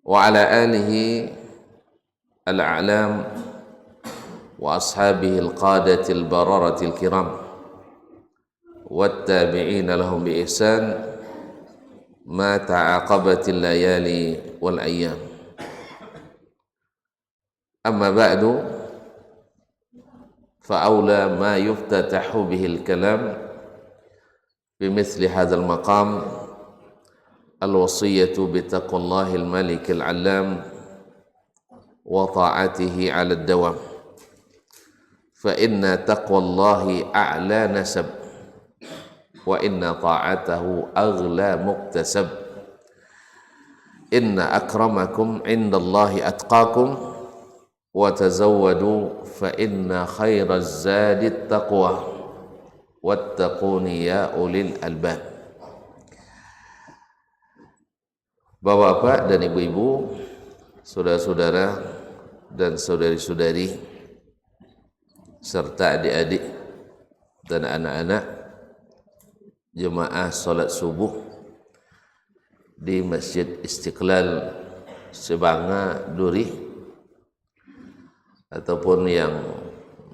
wa ala alihi al-a'lam wa ashabihi al-qadati al-bararati al-kiram wattabi'ina lahum bi ihsan ma ta'aqabatil layali wal ayyam. Amma ba'du, fa aula ma yuftatahu bihi al-kalam bimithli hadzal maqam al-wasiyatu bi taqwallahi al-malik al-'allam wa ta'atihi 'ala ad-dawam. Fa inna taqwallahi a'la nasab wa inna ta'atahu aghla muktasab. Inna akramakum 'indallahi atqakum wa tazawwadu fa inna khairaz zadi at-taqwa wattaquni ya ulil albab. Bapak-bapak dan ibu-ibu, saudara-saudara dan saudari-saudari, serta adik-adik dan anak-anak jemaah salat subuh di Masjid Istiqlal Sebanga Duri, ataupun yang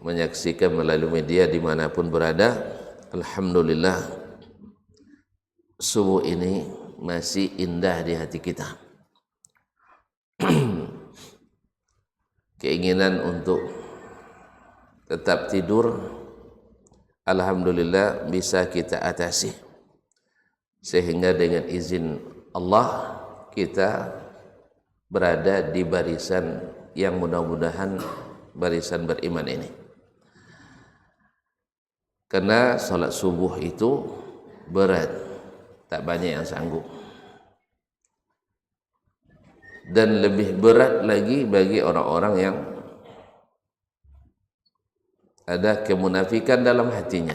menyaksikan melalui media dimanapun berada. Alhamdulillah, subuh ini masih indah di hati kita. Keinginan untuk tetap tidur, alhamdulillah bisa kita atasi, sehingga dengan izin Allah kita berada di barisan yang mudah-mudahan barisan beriman ini. Karena salat subuh itu berat, tak banyak yang sanggup, dan lebih berat lagi bagi orang-orang yang ada kemunafikan dalam hatinya.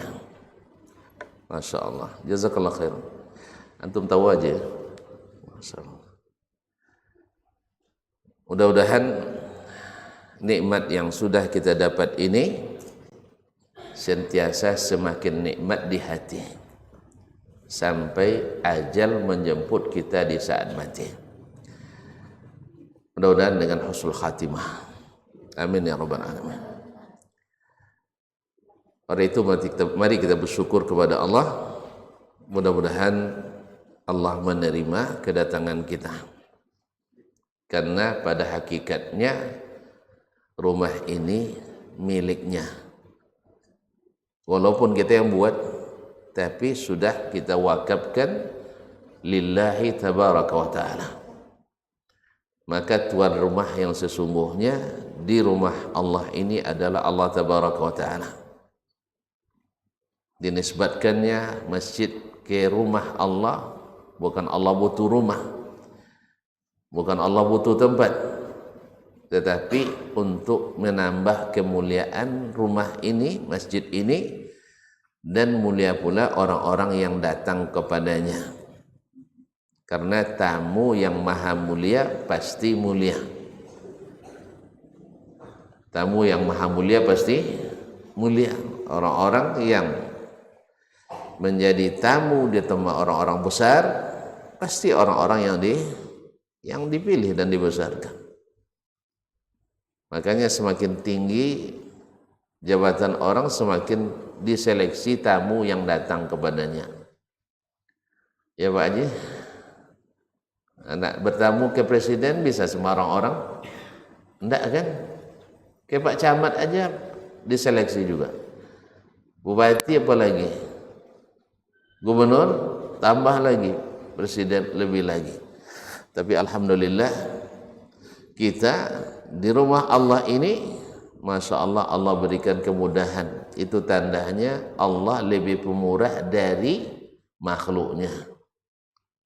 Masya Allah, jazakallah khair. Antum tahu aja. Masya Allah. Mudah-mudahan nikmat yang sudah kita dapat ini sentiasa semakin nikmat di hati sampai ajal menjemput kita di saat mati. Mudah-mudahan dengan husnul khatimah. Amin ya rabbal alamin. Oleh itu mari kita bersyukur kepada Allah. Mudah-mudahan Allah menerima kedatangan kita, karena pada hakikatnya rumah ini miliknya. Walaupun kita yang buat, tapi sudah kita wakafkan lillahi tabaraka wa ta'ala. Maka tuan rumah yang sesungguhnya di rumah Allah ini adalah Allah tabaraka wa ta'ala. Dinisbatkannya masjid ke rumah Allah, bukan Allah butuh rumah, bukan Allah butuh tempat, tetapi untuk menambah kemuliaan rumah ini, masjid ini, dan mulia pula orang-orang yang datang kepadanya. Karena tamu yang maha mulia pasti mulia. Tamu yang maha mulia pasti mulia. Orang-orang yang menjadi tamu di tempat orang-orang besar pasti orang-orang yang dipilih dan dibesarkan. Makanya semakin tinggi jabatan orang, semakin diseleksi tamu yang datang kepadanya. Ya Pak Haji, anak bertamu ke presiden bisa sembarang orang? Enggak kan? Ke Pak Camat aja diseleksi juga. Bupati apalagi, gubernur tambah lagi, presiden lebih lagi. Tapi alhamdulillah kita di rumah Allah ini, Masya Allah, Allah berikan kemudahan. Itu tandanya Allah lebih pemurah dari makhluknya.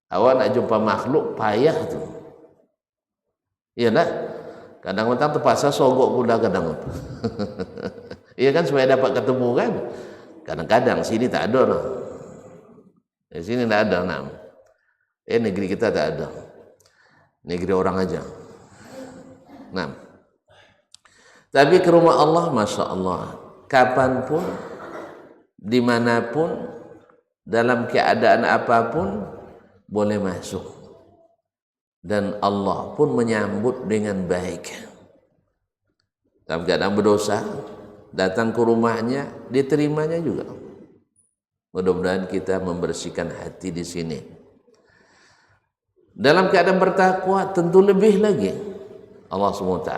Awak nak jumpa makhluk payah tu. Iya tak? Kadang-kadang terpaksa sogok kuda kadang. Iya kan, supaya dapat ketemu kan. Kadang-kadang sini tak ada lah. Di sini tak ada nah. Negeri kita tak ada. Negeri orang aja. Nah, tapi ke rumah Allah, Masya Allah, kapanpun, dimanapun, dalam keadaan apapun, boleh masuk. dan Allah pun menyambut dengan baik. Dalam keadaan berdosa, datang ke rumahnya, diterimanya juga. Mudah-mudahan kita membersihkan hati di sini. Dalam keadaan bertakwa tentu lebih lagi. Allah SWT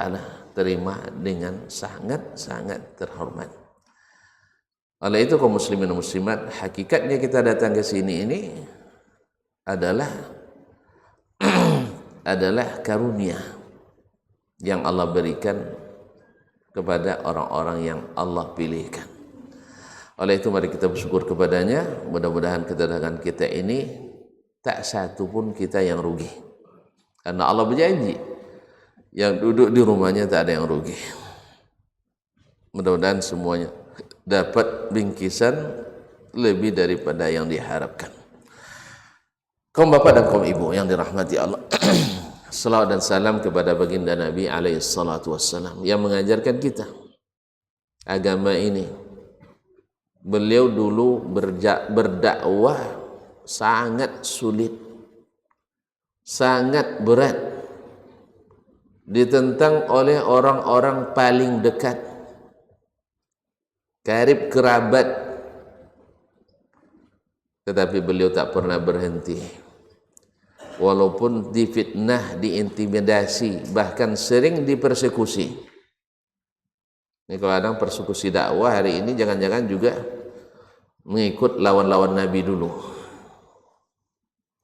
terima dengan sangat-sangat terhormat. Oleh itu kaum muslimin dan muslimat, hakikatnya kita datang ke sini ini adalah karunia yang Allah berikan kepada orang-orang yang Allah pilihkan. Oleh itu mari kita bersyukur kepadanya. Mudah-mudahan kedatangan kita ini tak satu pun kita yang rugi, karena Allah berjanji yang duduk di rumahnya tak ada yang rugi. Mudah-mudahan semuanya dapat bingkisan lebih daripada yang diharapkan. Kaum bapak dan kaum ibu yang dirahmati Allah, salawat dan salam kepada baginda Nabi alaihi salatu wassalam yang mengajarkan kita agama ini. Beliau dulu berdakwah sangat sulit, sangat berat, ditentang oleh orang-orang paling dekat, karib kerabat, tetapi beliau tak pernah berhenti. Walaupun difitnah, diintimidasi, bahkan sering dipersekusi. Ini kalau ada persekusi dakwah hari ini, jangan-jangan juga mengikut lawan-lawan Nabi dulu.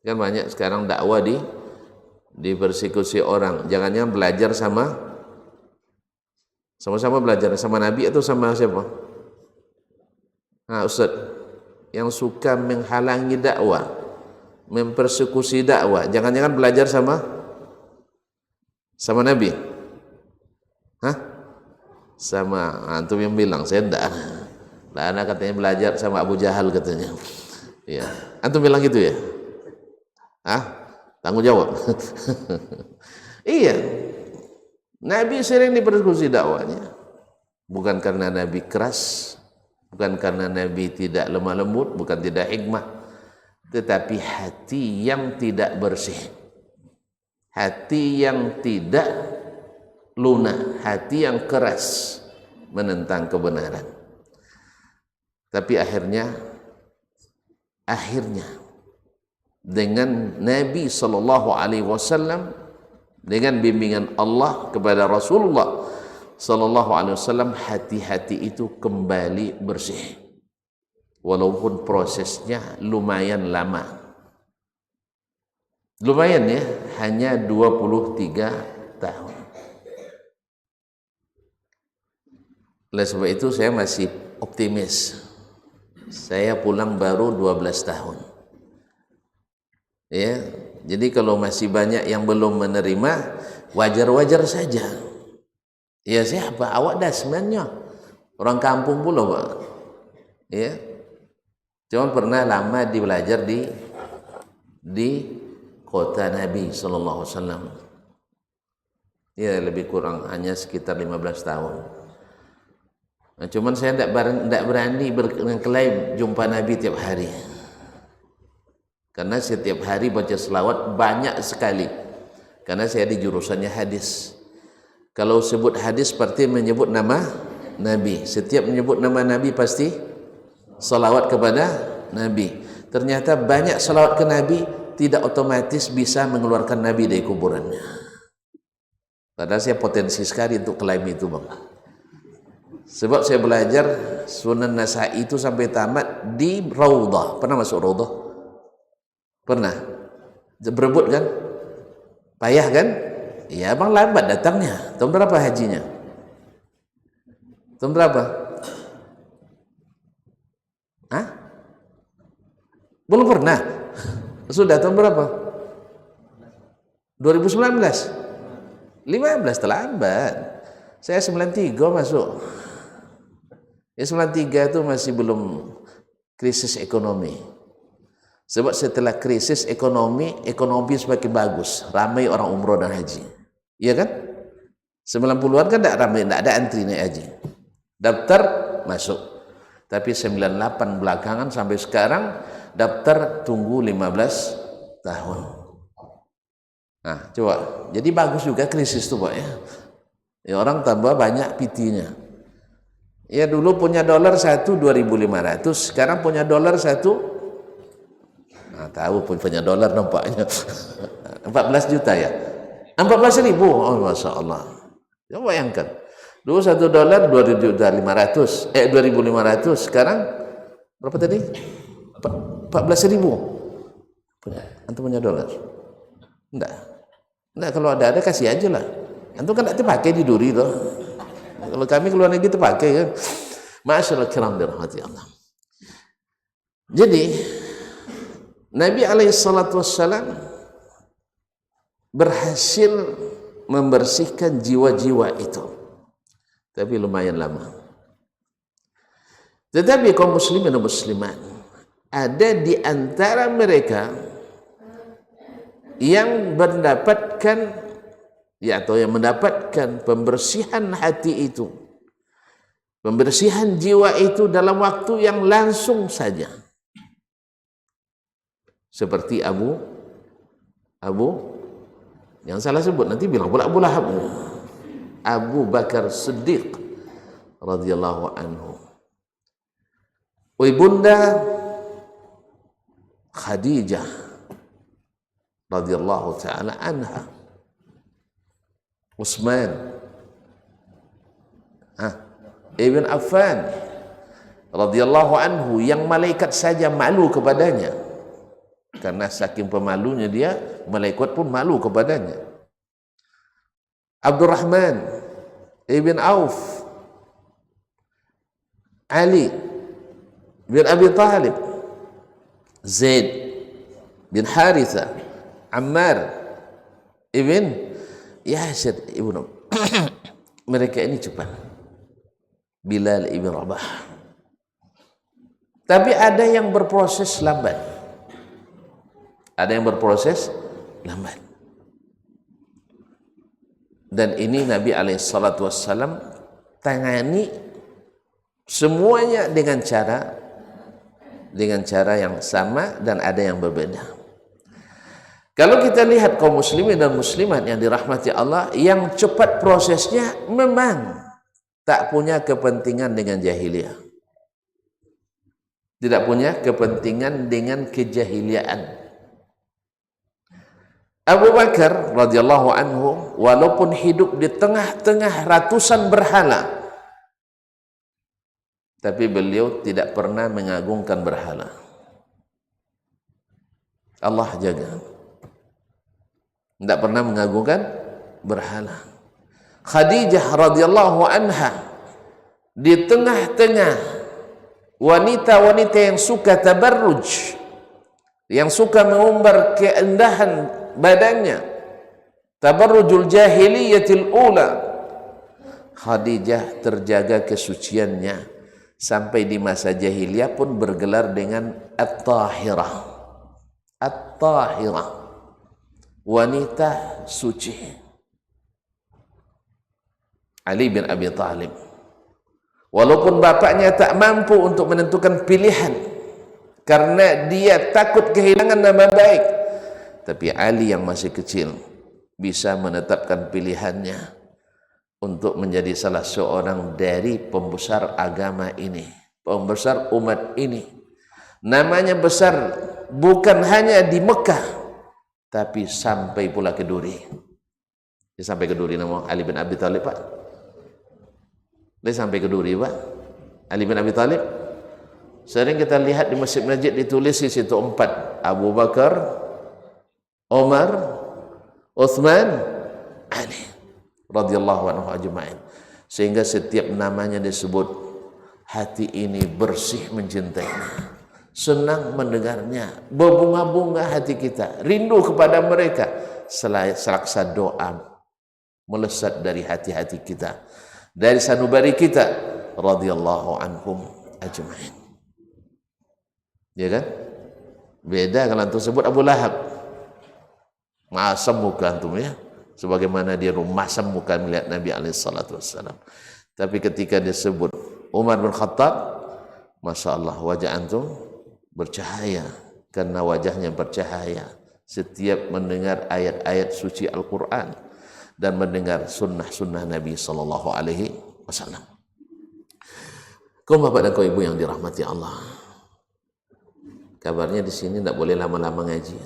Kan banyak sekarang dakwah dipersekusi orang. Jangan-jangan belajar sama-sama belajar sama Nabi atau sama siapa? Nah, Ustaz, yang suka menghalangi dakwah, mempersekusi dakwah, jangan-jangan belajar sama Nabi? Hah? Sama antum yang bilang, saya enggak. Lah anak katanya belajar sama Abu Jahal katanya. Ya, antum bilang gitu ya? Tanggung jawab. Iya. Nabi sering dipersekusi dakwanya. Bukan karena Nabi keras, bukan karena Nabi tidak lemah lembut, bukan tidak hikmah, tetapi hati yang tidak bersih, hati yang tidak lunak, hati yang keras menentang kebenaran. Tapi akhirnya dengan Nabi sallallahu alaihi wasallam, dengan bimbingan Allah kepada Rasulullah sallallahu alaihi wasallam, hati-hati itu kembali bersih. Walaupun prosesnya lumayan lama. Lumayan ya, hanya 23 tahun. Oleh sebab itu saya masih optimis. Saya pulang baru 12 tahun. Ya, jadi kalau masih banyak yang belum menerima, wajar-wajar saja. Ya siapa? Awak dah sebenarnya orang kampung pula, Pak. Ya. Cuma pernah lama belajar di kota Nabi sallallahu alaihi wasallam. Ya, lebih kurang hanya sekitar 15 tahun. Nah, cuman saya tidak berani berklaim jumpa Nabi tiap hari, karena setiap hari baca selawat banyak sekali, karena saya di jurusannya hadis. Kalau sebut hadis seperti menyebut nama Nabi. Setiap menyebut nama Nabi pasti selawat kepada Nabi. Ternyata banyak selawat ke Nabi tidak otomatis bisa mengeluarkan Nabi dari kuburannya. Padahal saya potensi sekali untuk klaim itu, Bang. Sebab saya belajar Sunan Nasa'i itu sampai tamat di Raudhah. Pernah masuk Raudhah? Pernah? Berebut kan? Payah kan? Ya, Bang, lambat datangnya. Tahun berapa hajinya? Tahun berapa? Belum pernah? Sudah tahun berapa? 2019? 15, terlambat. Saya 93 masuk. Ya, 93 itu masih belum krisis ekonomi. Sebab setelah krisis ekonomi semakin bagus, ramai orang umroh dan haji. Iya kan? 90-an kan tidak ramai, tidak ada antri naik haji. Daftar masuk. Tapi 98 belakangan sampai sekarang daftar tunggu 15 tahun. Nah, coba. Jadi bagus juga krisis tuh, Pak ya. Ya orang tambah banyak PT-nya. Ya dulu punya dolar 1.2.500, sekarang punya dolar 1. Nah, tahu punya dolar nampaknya. 14 juta ya. 14.000. Oh, Masya Allah. Ya bayangkan. Dulu 1 dolar 2.500, 2.500, sekarang berapa tadi? 14.000. Antum punya dolar? Enggak, kalau ada kasih aja lah. Antum kan tidak pakai di duri loh. Kalau kami keluar negeri terpakai kan. Masyaallah kiram dirahmati Allah. Jadi Nabi alaihissalatu wassalam berhasil membersihkan jiwa-jiwa itu. Tapi lumayan lama. Tetapi kaum muslimin dan muslimat, ada di antara mereka yang mendapatkan atau yang mendapatkan pembersihan hati itu, pembersihan jiwa itu dalam waktu yang langsung saja. Seperti Abu yang salah sebut nanti bilang pula Abu Lahab. Abu Bakar Siddiq radhiyallahu anhu. Ibunda Khadijah radhiyallahu taala anha. Utsman Ibn Affan radhiyallahu anhu, yang malaikat saja malu kepadanya karena saking pemalunya dia, malaikat pun malu kepadanya. Abdurrahman Ibn Auf, Ali bin Abi Talib, Zaid bin Haritha, Ammar ibn Yasir ibn mereka ini cepat. Bilal ibn Rabah. Tapi ada yang berproses lambat. Dan ini Nabi alaihissalatu wassalam tangani semuanya dengan cara yang sama dan ada yang berbeda. Kalau kita lihat kaum muslimin dan muslimat yang dirahmati Allah, yang cepat prosesnya memang tak punya kepentingan dengan jahiliyah, tidak punya kepentingan dengan kejahiliaan. Abu Bakar radhiyallahu anhu walaupun hidup di tengah-tengah ratusan berhala, tapi beliau tidak pernah mengagungkan berhala. Allah jaga. Tidak pernah mengagungkan berhala. Khadijah radhiyallahu anha di tengah-tengah wanita-wanita yang suka tabarruj, yang suka mengumbar keindahan badannya, tabarrujul jahiliyatil ula, Khadijah terjaga kesuciannya sampai di masa jahiliyah pun bergelar dengan at-tahirah. At-tahirah, wanita suci. Ali bin Abi Talib, walaupun bapaknya tak mampu untuk menentukan pilihan karena dia takut kehilangan nama baik, tapi Ali yang masih kecil bisa menetapkan pilihannya untuk menjadi salah seorang dari pembesar agama ini, pembesar umat ini. Namanya besar bukan hanya di Mekah, tapi sampai pula ke Duri. Dia sampai ke Duri nama Ali bin Abi Talib, Pak. Dia sampai ke Duri, Pak. Ali bin Abi Talib. Sering kita lihat di masjid-masjid ditulis di situ 4. Abu Bakar, Umar, Uthman, Ali radhiyallahu anhu ajma'in. Sehingga setiap namanya disebut, hati ini bersih mencintainya, senang mendengarnya, berbunga-bunga hati kita, rindu kepada mereka, selaksa doa melesat dari hati-hati kita, dari sanubari kita radhiyallahu anhum ajma'in. Ya kan? Beda kalau antum sebut Abu Lahab, masam muka antum ya, sebagaimana dia masam muka melihat Nabi alaihissalatu wassalam. Tapi ketika disebut Umar bin Khattab, Masya Allah, wajah antum bercahaya karena wajahnya bercahaya setiap mendengar ayat-ayat suci Al-Quran dan mendengar sunnah-sunnah Nabi Sallallahu Alaihi Wasallam. Kaum bapak dan kaum ibu yang dirahmati Allah, kabarnya di sini tidak boleh lama-lama ngaji.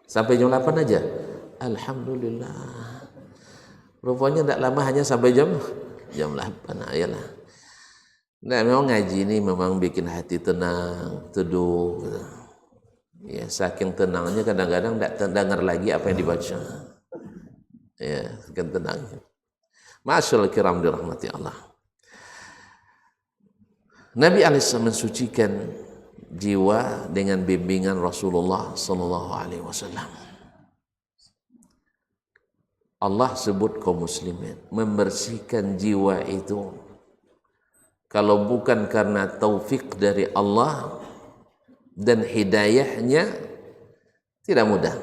Sampai jam 8 aja. Alhamdulillah. Rupanya tidak lama, hanya sampai jam 8. Ayolah. Nah, memang ngaji ini memang bikin hati tenang, teduh. Ya, saking tenangnya kadang-kadang tidak dengar lagi apa yang dibaca. Ya, saking tenangnya. Masyaallah kiram dirahmati Allah. Nabi alaihissalam mensucikan jiwa dengan bimbingan Rasulullah sallallahu alaihi wasallam. Allah sebut kaum muslimin membersihkan jiwa itu, kalau bukan karena taufik dari Allah dan hidayahnya, tidak mudah.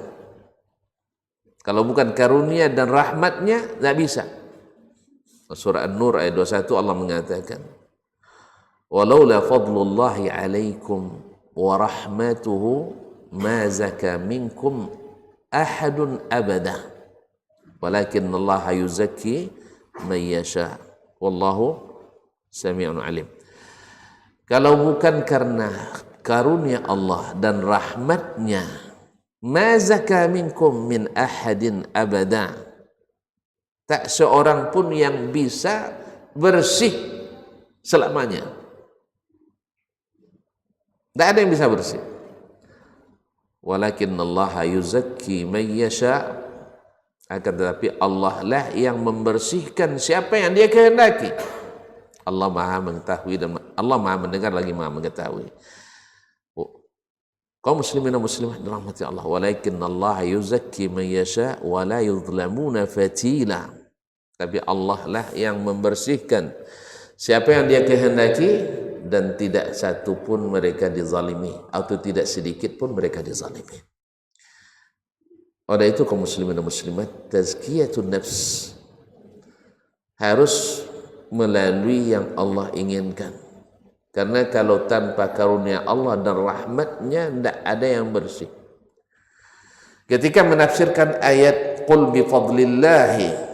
Kalau bukan karunia dan rahmatnya, tidak bisa. Surah An-Nur ayat 21 Allah mengatakan, walaula fadlullahi alaikum wa rahmatuhu ma zaka minkum ahadun abada walakin Allah yuzakki man yasha wallahu sami'un alim. Kalau bukan karena karunia Allah dan rahmatnya, ma zaka minkum min ahadin abada, tak seorang pun yang bisa bersih selamanya. Tidak ada yang bisa bersih. Walakin Allah yuzakki man yasha, akan tetapi Allah lah yang membersihkan siapa yang Dia kehendaki. Allah Maha mengetahui dan Allah Maha mendengar lagi Maha mengetahui. Kaum muslimin dan muslimat dirahmati Allah. Walakin Allah yuzakki man yasha wa la yuzlamuna fatila. Tapi Allah lah yang membersihkan siapa yang Dia kehendaki, dan tidak satu pun mereka dizalimi, atau tidak sedikit pun mereka dizalimi. Oleh itu kaum muslimin dan muslimat, tazkiyatun nafs harus melalui yang Allah inginkan. Karena kalau tanpa karunia Allah dan rahmatnya, tidak ada yang bersih. Ketika menafsirkan ayat qul bi fadlillahi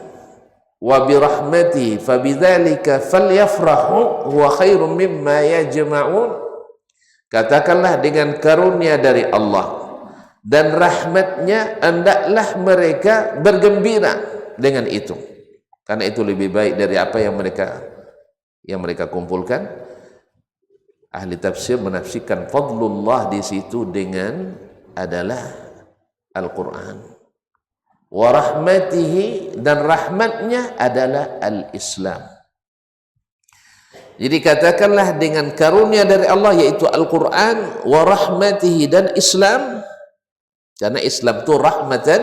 wa bi rahmatihi fabidzalika falyafrahu huwa khairum mimma yajma'un, katakanlah dengan karunia dari Allah dan rahmatnya hendaklah mereka bergembira dengan itu, karena itu lebih baik dari apa yang mereka kumpulkan. Ahli tafsir menafsirkan fadlullah di situ dengan adalah Al-Quran. Wa rahmatihi, dan rahmatnya adalah al-Islam. Jadi katakanlah dengan karunia dari Allah, yaitu Al-Quran, wa rahmatihi, dan Islam, karena Islam itu rahmatan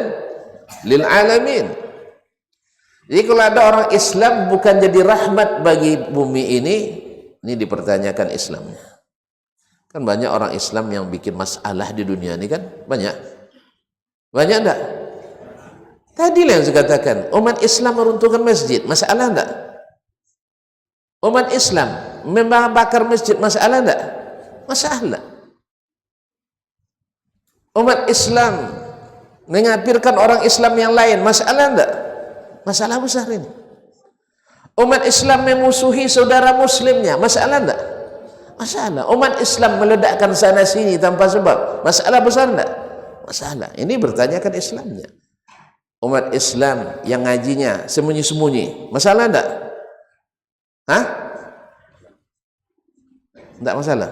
lil alamin. Jadi kalau ada orang Islam bukan jadi rahmat bagi bumi ini dipertanyakan Islamnya. Kan banyak orang Islam yang bikin masalah di dunia ini, kan banyak enggak? Tadi yang saya katakan, umat Islam meruntuhkan masjid, masalah enggak? Umat Islam membakar masjid, masalah enggak? Masalah. Umat Islam mengapirkan orang Islam yang lain, masalah enggak? Masalah besar ini. Umat Islam memusuhi saudara muslimnya, masalah enggak? Masalah. Umat Islam meledakkan sana sini tanpa sebab, masalah besar enggak? Masalah. Ini bertanyakan Islamnya. Umat Islam yang ngajinya sembunyi-sembunyi, masalah enggak? Hah? Enggak masalah.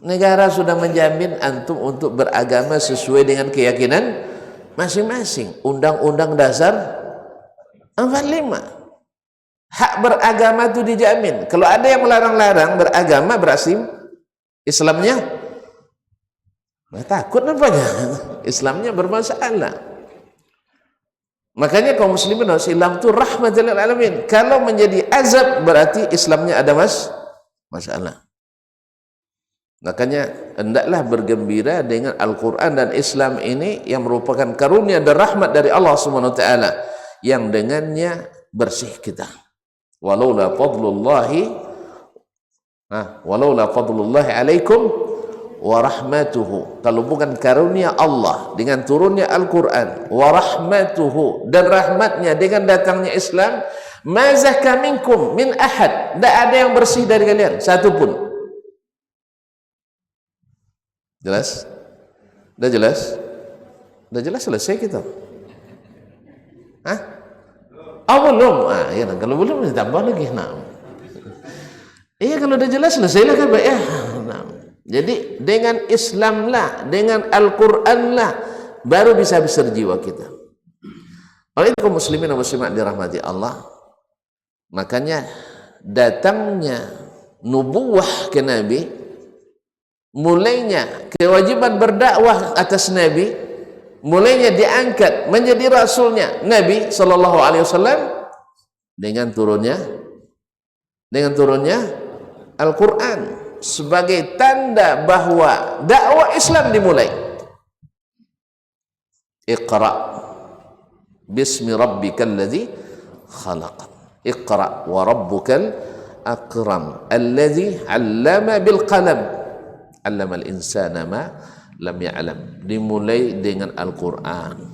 Negara sudah menjamin antum untuk beragama sesuai dengan keyakinan masing-masing. Undang-Undang Dasar 45. Hak beragama itu dijamin. Kalau ada yang melarang-larang beragama, berarti Islamnya takut nampaknya. Islamnya bermasalah. Makanya kaum muslimin harus Islam itu rahmatul alamin. Kalau menjadi azab berarti Islamnya ada masalah. Makanya hendaklah bergembira dengan Al-Quran dan Islam ini yang merupakan karunia dan rahmat dari Allah Subhanahu wa taala, yang dengannya bersih kita. Walaula fadlullahi alaikum wa rahmatuhu, kalau bukan karunia Allah dengan turunnya Al-Quran, wa rahmatuhu, dan rahmatnya dengan datangnya Islam, ma zaka minkum min ahad, tidak ada yang bersih dari kalian satu pun. Jelas? Sudah jelas? Sudah jelas, selesai kita. Hah? Oh belum? Ah, ya, kalau belum ditambah lagi. Nah, iya, kalau sudah jelas selesailah kan, Pak ya. Nah, jadi dengan Islam lah, dengan Al-Quran lah, baru bisa besar jiwa kita. Oleh itu kaum muslimin dan muslimat dirahmati Allah, makanya datangnya nubuwah ke Nabi, mulainya kewajiban berdakwah atas Nabi, mulainya diangkat menjadi rasulnya Nabi sallallahu alaihi wasallam dengan turunnya Al-Quran sebagai tanda bahwa dakwah Islam dimulai. Iqra bismi rabbikal ladzi khalaq, iqra wa rabbukal akram alladzi 'allama bil qalam 'allamal insana ma lam ya'lam. Dimulai dengan Al-Quran,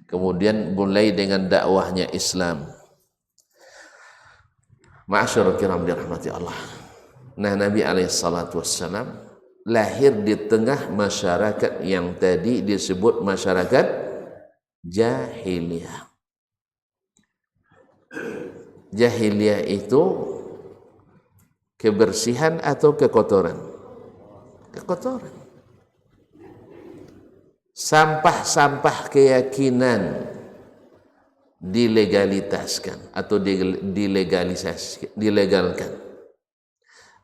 kemudian mulai dengan dakwahnya Islam. Ma'asyarul kiram dirahmati Allah. Nah, Nabi alaihissalatu wassalam lahir di tengah masyarakat yang tadi disebut masyarakat jahiliyah. Jahiliyah itu kebersihan atau kekotoran? Kekotoran. Sampah-sampah keyakinan dilegalitaskan atau dilegalkan.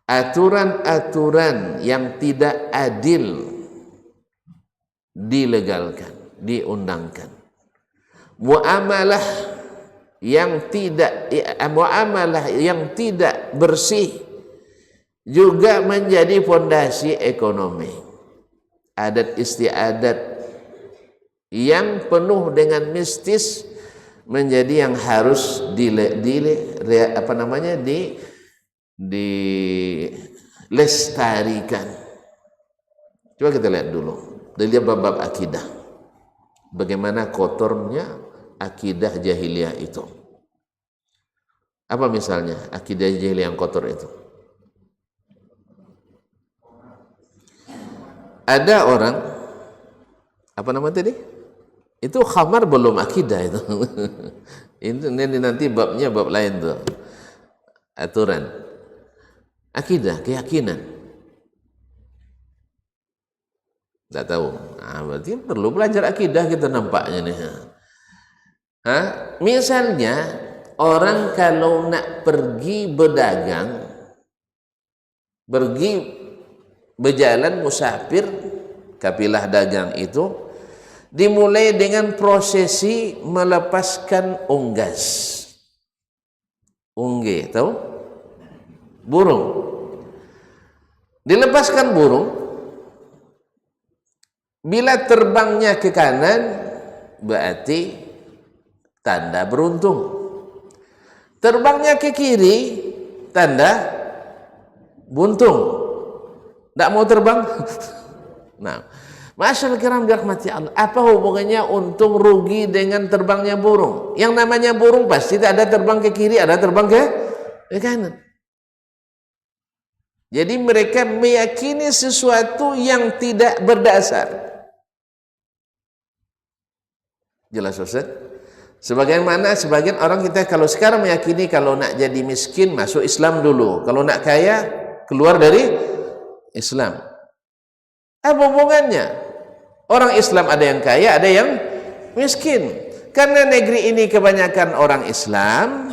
Aturan-aturan yang tidak adil dilegalkan, diundangkan. Muamalah yang tidak bersih juga menjadi fondasi ekonomi. Adat istiadat yang penuh dengan mistis menjadi yang harus dilestarikan. Coba kita lihat dulu dari bab akidah, bagaimana kotornya akidah jahiliyah itu. Apa misalnya akidah jahiliyah yang kotor itu? Ada orang, apa nama tadi? Itu khamar belum akidah itu. Ini nanti babnya bab lain tuh. Aturan. Akidah, keyakinan. Tidak tahu. Nah, berarti perlu belajar akidah kita nampaknya nih. Misalnya orang kalau nak pergi berdagang, pergi berjalan musafir, kafilah dagang itu dimulai dengan prosesi melepaskan unggas. Ungge, tahu? Burung. Dilepaskan burung. Bila terbangnya ke kanan, berarti tanda beruntung. Terbangnya ke kiri, tanda buntung. Tak mau terbang. Nah, masyaallah kiram dirahmati Allah. Apa hubungannya untung rugi dengan terbangnya burung? Yang namanya burung pasti ada terbang ke kiri, ada terbang ke kanan. Jadi mereka meyakini sesuatu yang tidak berdasar. Jelas Ustaz? Sebagian orang kita kalau sekarang meyakini kalau nak jadi miskin masuk Islam dulu, kalau nak kaya keluar dari Islam. Apa hubungannya? Orang Islam ada yang kaya, ada yang miskin. Karena negeri ini kebanyakan orang Islam,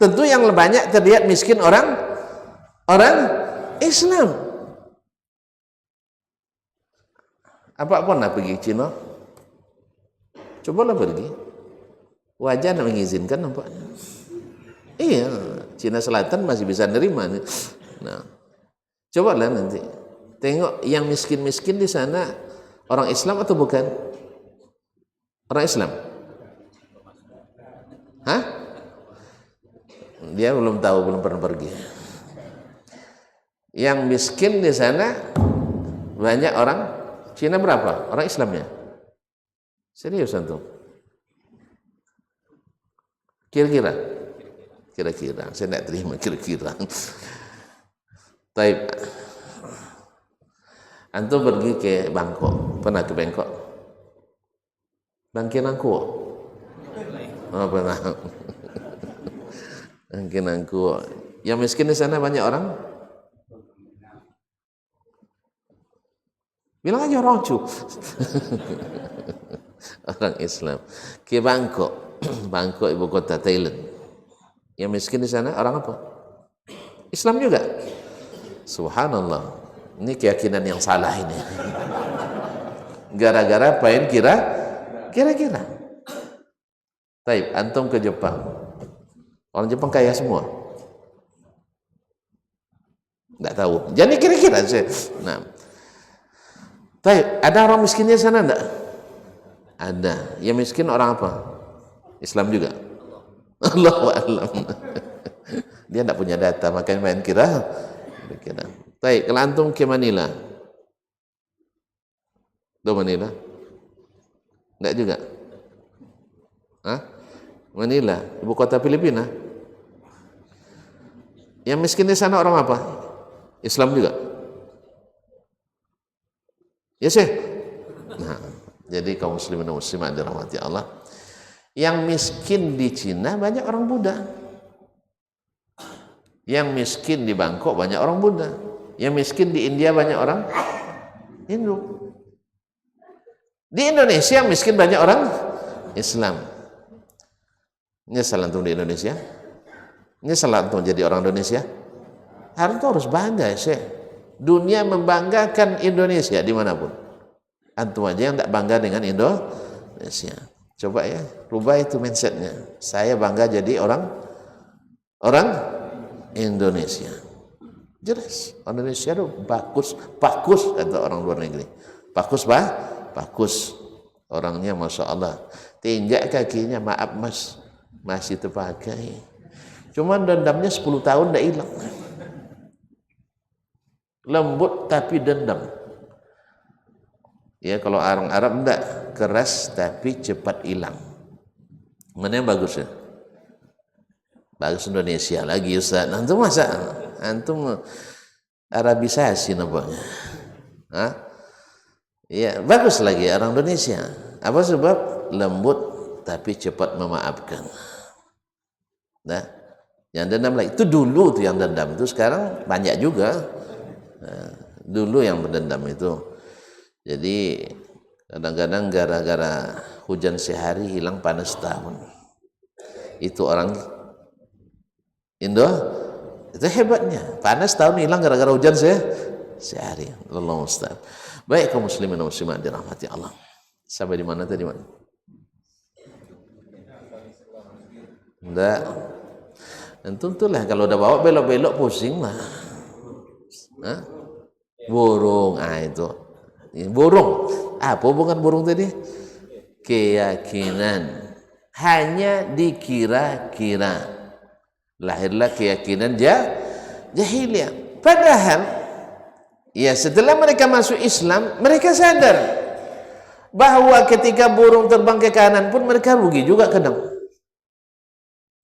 tentu yang banyak terlihat miskin orang Islam. Apa pun nak pergi Cina, cobalah pergi. Wajah nak mengizinkan nampaknya. Iya, Cina Selatan masih bisa nerima. Nah, cobalah nanti. Tengok yang miskin-miskin di sana orang Islam atau bukan? Orang Islam? Hah? Dia belum tahu, belum pernah pergi. Yang miskin di sana Banyak orang Cina berapa? Orang Islamnya? Serius antum? Kira-kira? Kira-kira. Saya tidak terima kira-kira. Taib. Antum pergi ke Bangkok. Pernah ke Bangkok? Bangkinangku. Oh, pernah. Bangkinangku. Yang miskin di sana banyak orang? Bilang aja orang cu. Orang Islam. Ke Bangkok. Bangkok ibu kota Thailand. Yang miskin di sana orang apa? Islam juga. Subhanallah. Ini keyakinan yang salah ini. Gara-gara pengen kira-kira. Taib, antum ke Jepang. Orang Jepang kaya semua. Enggak tahu. Jadi kira-kira saya. Nah. Taib, ada orang miskinnya sana enggak? Ada. Yang miskin orang apa? Islam juga. Allahu a'lam. Dia enggak punya data, makanya main kira. Baik, kalau antum ke Manila. Do Manila? Enggak juga. Hah? Manila, ibu kota Filipina. Yang miskin di sana orang apa? Islam juga. Ya sih. Nah, jadi kaum muslimin dan muslimat dirahmati Allah. Yang miskin di Cina banyak orang Buddha. Yang miskin di Bangkok banyak orang Buddha. Yang miskin di India banyak orang Hindu. Di Indonesia miskin banyak orang Islam. Nyesal antum di Indonesia? Nyesal antum jadi orang Indonesia? Harus bangga sih. Dunia membanggakan Indonesia dimanapun. Antum aja yang tidak bangga dengan Indonesia. Coba ya, rubah itu mindsetnya. Saya bangga jadi orang Indonesia. Jelas, Indonesia itu bagus kata orang luar negeri. Bagus. Orangnya Masya Allah. Tinjak kakinya, maaf mas, masih terpakai. Cuman dendamnya 10 tahun tidak hilang. Lembut tapi dendam. Ya kalau orang Arab enggak, keras tapi cepat hilang. Mana yang bagus ya? Bagus Indonesia lagi Ustaz. Antum masa antum Arabisasi nampaknya. Hah? Ya, bagus lagi orang Indonesia. Apa sebab? Lembut tapi cepat memaafkan. Nah, yang dendam lagi itu dulu tuh yang dendam itu, sekarang banyak juga. Nah, dulu yang berdendam itu. Jadi kadang-kadang gara-gara hujan sehari hilang panas tahun. Itu orang Indo itu hebatnya. Panas tahun hilang gara-gara hujan sehari. Allah Ustaz. Baik kaum muslimin dan muslimat dirahmati Allah. Sampai di mana tadi, Mak? Enggak. Tentulah kalau udah bawa belok-belok pusing lah. Hah? Burung, itu. Burung. Apa hubungan burung tadi? Keyakinan. Hanya dikira-kira. Lahirlah keyakinan jahiliyah. Padahal ya setelah mereka masuk Islam, mereka sadar bahwa ketika burung terbang ke kanan pun mereka rugi juga kadang.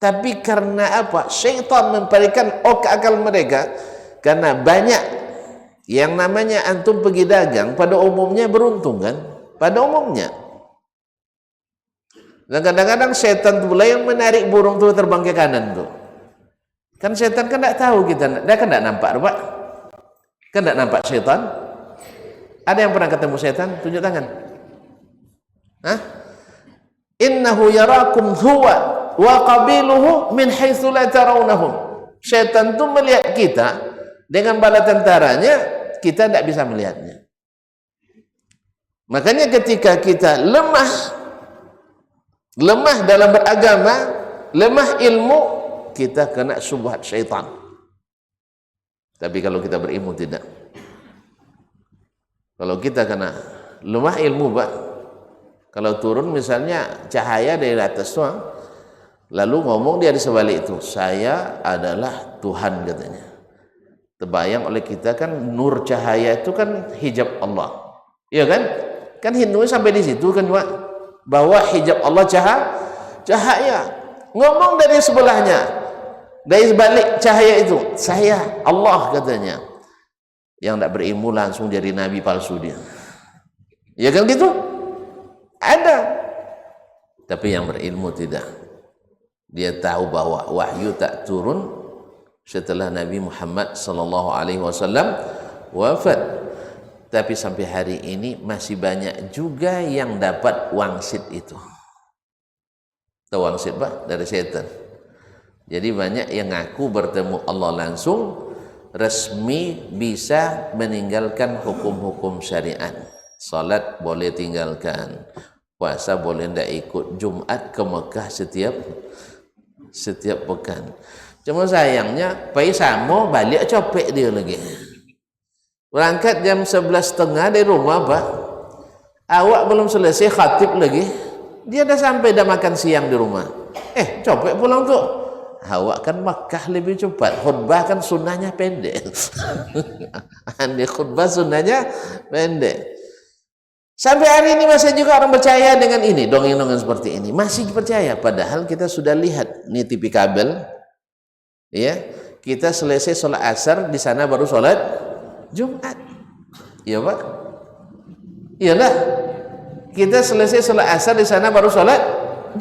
Tapi karena apa? Syaitan memberikan akal mereka, karena banyak yang namanya antum pergi dagang pada umumnya beruntung kan? Pada umumnya. Dan kadang-kadang setan pula yang menarik burung itu terbang ke kanan tuh. Kan setan kan tidak tahu kita, dia kan tidak nampak, Pak. Kan tidak nampak setan. Ada yang pernah ketemu setan? Tunjuk tangan. Hah? Innahu yarakum huwa wa qabiluhu min haitsu la tarawnahum. Setan itu melihat kita dengan bala tentaranya, kita tidak bisa melihatnya. Makanya ketika kita lemah dalam beragama, lemah ilmu, kita kena syubhat syaitan. Tapi kalau kita berilmu tidak. Kalau kita kena lemah ilmu, Pak. Kalau turun misalnya cahaya dari atas tuang, lalu ngomong dia di sebalik itu, saya adalah Tuhan katanya. terbayang oleh kita kan nur cahaya itu kan hijab Allah. Iya kan? Kan Hindu sampai di situ kan Pak, bahwa hijab Allah cahaya. Ngomong dari sebelahnya, dari sebalik cahaya itu, saya Allah katanya. Yang tidak berilmu langsung jadi nabi palsu dia. Ya kan gitu? Ada. Tapi yang berilmu tidak. Dia tahu bahwa wahyu tak turun setelah Nabi Muhammad sallallahu alaihi wasallam wafat. Tapi sampai hari ini masih banyak juga yang dapat wangsit itu. Tahu wangsit Pak? Dari setan. Jadi banyak yang ngaku bertemu Allah langsung, resmi bisa meninggalkan hukum-hukum syariat. Salat boleh tinggalkan, puasa boleh tidak ikut, Jumat ke Mekah setiap pekan. Cuma sayangnya pai samo balik copek dia lagi. Berangkat jam 11.30 dari rumah Pak, awak belum selesai khatib lagi, dia dah sampai dah makan siang di rumah. Copek pulang tuh. Awak kan Makkah lebih cepat, khutbah kan sunnahnya pendek. Andi khutbah sunnahnya pendek. Sampai hari ini masih juga orang percaya dengan ini, dongeng-dongeng seperti ini. Masih percaya, padahal kita sudah lihat nih TV kabel. Ya, kita selesai sholat asar di sana baru sholat Jumat. Iya Pak? Iya lah. Kita selesai sholat asar di sana baru sholat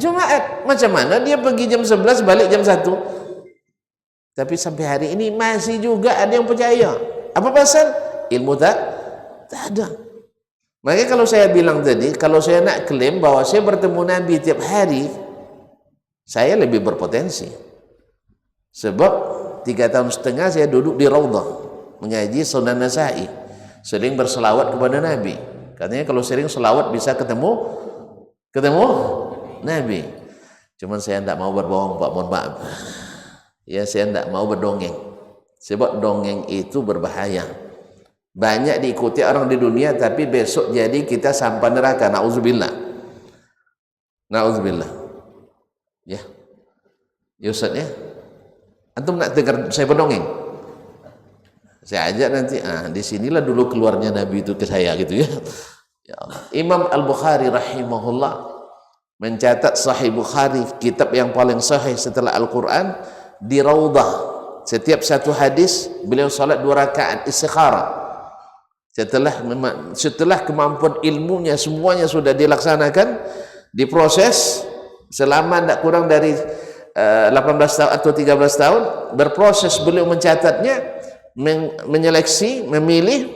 Jumat. Macam mana dia pergi jam 11 balik jam 1? Tapi sampai hari ini masih juga ada yang percaya. Apa pasal? Ilmu tak ada. Makanya kalau saya bilang tadi, kalau saya nak klaim bahwa saya bertemu Nabi tiap hari, saya lebih berpotensi. Sebab 3,5 tahun saya duduk di Raudhah mengaji Sunan Nasa'i, sering berselawat kepada Nabi. Katanya kalau sering selawat bisa ketemu Nabi. Cuman saya tidak mau berbohong Pak, mohon maaf. Ya, saya tidak mau berdongeng. Sebab dongeng itu berbahaya. Banyak diikuti orang di dunia, tapi besok jadi kita sampai neraka. Na'udzubillah. Ya. Ya Ustaz ya. Antum nak dengar saya berdongeng? Saya ajak nanti, disinilah dulu keluarnya Nabi itu ke saya gitu ya. Ya Allah. Imam Al-Bukhari rahimahullah mencatat Sahih Bukhari, kitab yang paling sahih setelah Al-Quran, di Raudhah. Setiap satu hadis beliau salat 2 rakaat istikharah. Setelah kemampuan ilmunya semuanya sudah dilaksanakan, diproses selama tidak kurang dari 18 tahun atau 13 tahun, berproses beliau mencatatnya, menyeleksi, memilih,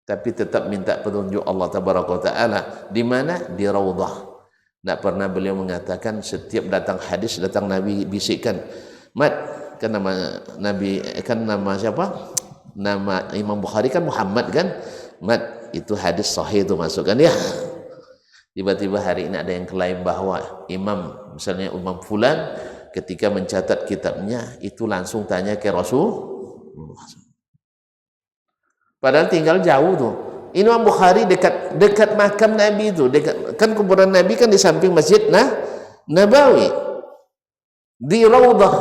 tapi tetap minta petunjuk Allah Tabaraka wa Ta'ala. Di mana? Di Raudhah. Tidak pernah beliau mengatakan setiap datang hadis, datang Nabi bisikkan, Mat, kan nama Nabi, kan nama siapa? Nama Imam Bukhari kan Muhammad kan? Mat, itu hadis sahih itu masukkan ya. Tiba-tiba hari ini ada yang klaim bahwa imam, misalnya Imam Fulan, ketika mencatat kitabnya itu langsung tanya ke Rasul. Padahal tinggal jauh tuh. Imam Bukhari dekat makam Nabi itu, kan kuburan Nabi kan di samping Masjid Nabawi. Di Raudhah.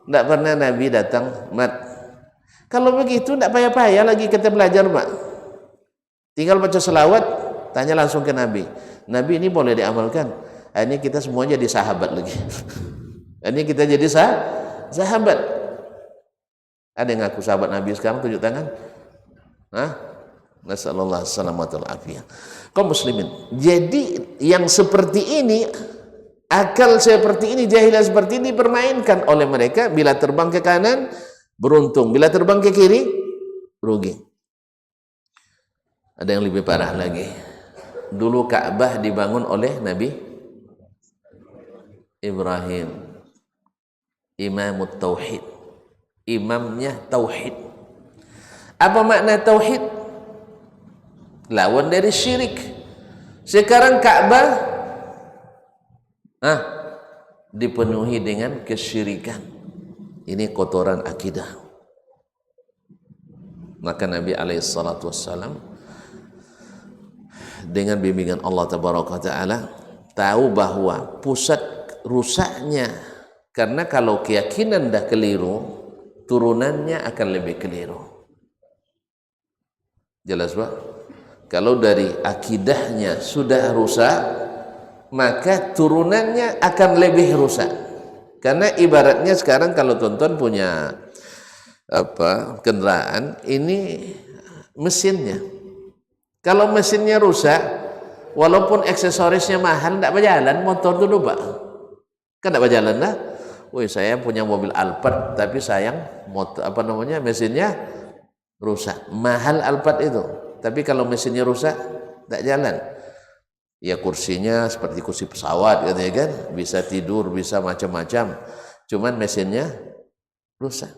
Tidak pernah Nabi datang, Mat. Kalau begitu tidak payah-payah lagi kita belajar, Pak. Tinggal baca selawat, tanya langsung ke Nabi. Nabi ini boleh diamalkan. Ini kita semua jadi sahabat lagi. Ini kita jadi sahabat. Ada yang ngaku sahabat Nabi sekarang, tunjuk tangan. Nasallallahu alaihi afiyah. Kaum muslimin. Jadi yang seperti ini, akal seperti ini, jahilah seperti ini dipermainkan oleh mereka. Bila terbang ke kanan, beruntung. Bila terbang ke kiri, rugi. Ada yang lebih parah lagi. Dulu Ka'bah dibangun oleh Nabi Ibrahim, Imamut Tauhid, imamnya Tauhid. Apa makna Tauhid? Lawan dari syirik. Sekarang Ka'bah dipenuhi dengan kesyirikan. Ini kotoran akidah. Maka Nabi SAW dengan bimbingan Allah Tabaraka Ta'ala tahu bahwa pusat rusaknya, karena kalau keyakinan dah keliru, turunannya akan lebih keliru. Jelas Pak? Kalau dari akidahnya sudah rusak, maka turunannya akan lebih rusak. Karena ibaratnya sekarang kalau tonton punya kendaraan, ini mesinnya. Kalau mesinnya rusak, walaupun aksesorisnya mahal, tidak berjalan motor dulu Pak. Kan tidak berjalan lah. Woi, saya punya mobil Alphard, tapi sayang motor mesinnya rusak. Mahal Alphard itu, tapi kalau mesinnya rusak, tidak jalan. Ya kursinya seperti kursi pesawat katanya kan, bisa tidur, bisa macam-macam. Cuman mesinnya rusak.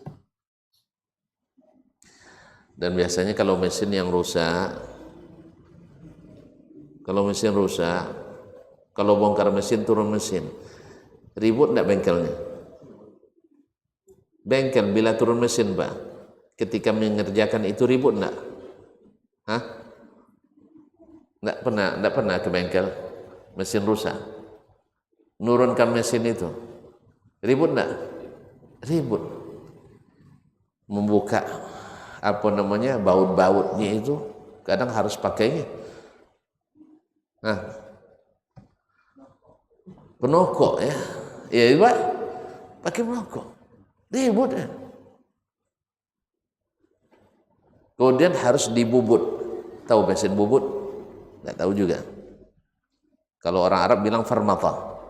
Dan biasanya kalau mesin rusak, kalau bongkar mesin, turun mesin, ribut enggak bengkelnya? Bengkel bila turun mesin Pak, ketika mengerjakan itu ribut enggak? Hah? Enggak pernah ke bengkel, mesin rusak, nurunkan mesin itu, ribut enggak? Ribut. Membuka baut-bautnya itu kadang harus pakainya. Penokok ya, Pak, pakai penokok, ribut ya. Kemudian harus dibubut. Tahu mesin bubut? Nggak tahu juga. Kalau orang Arab bilang farmata,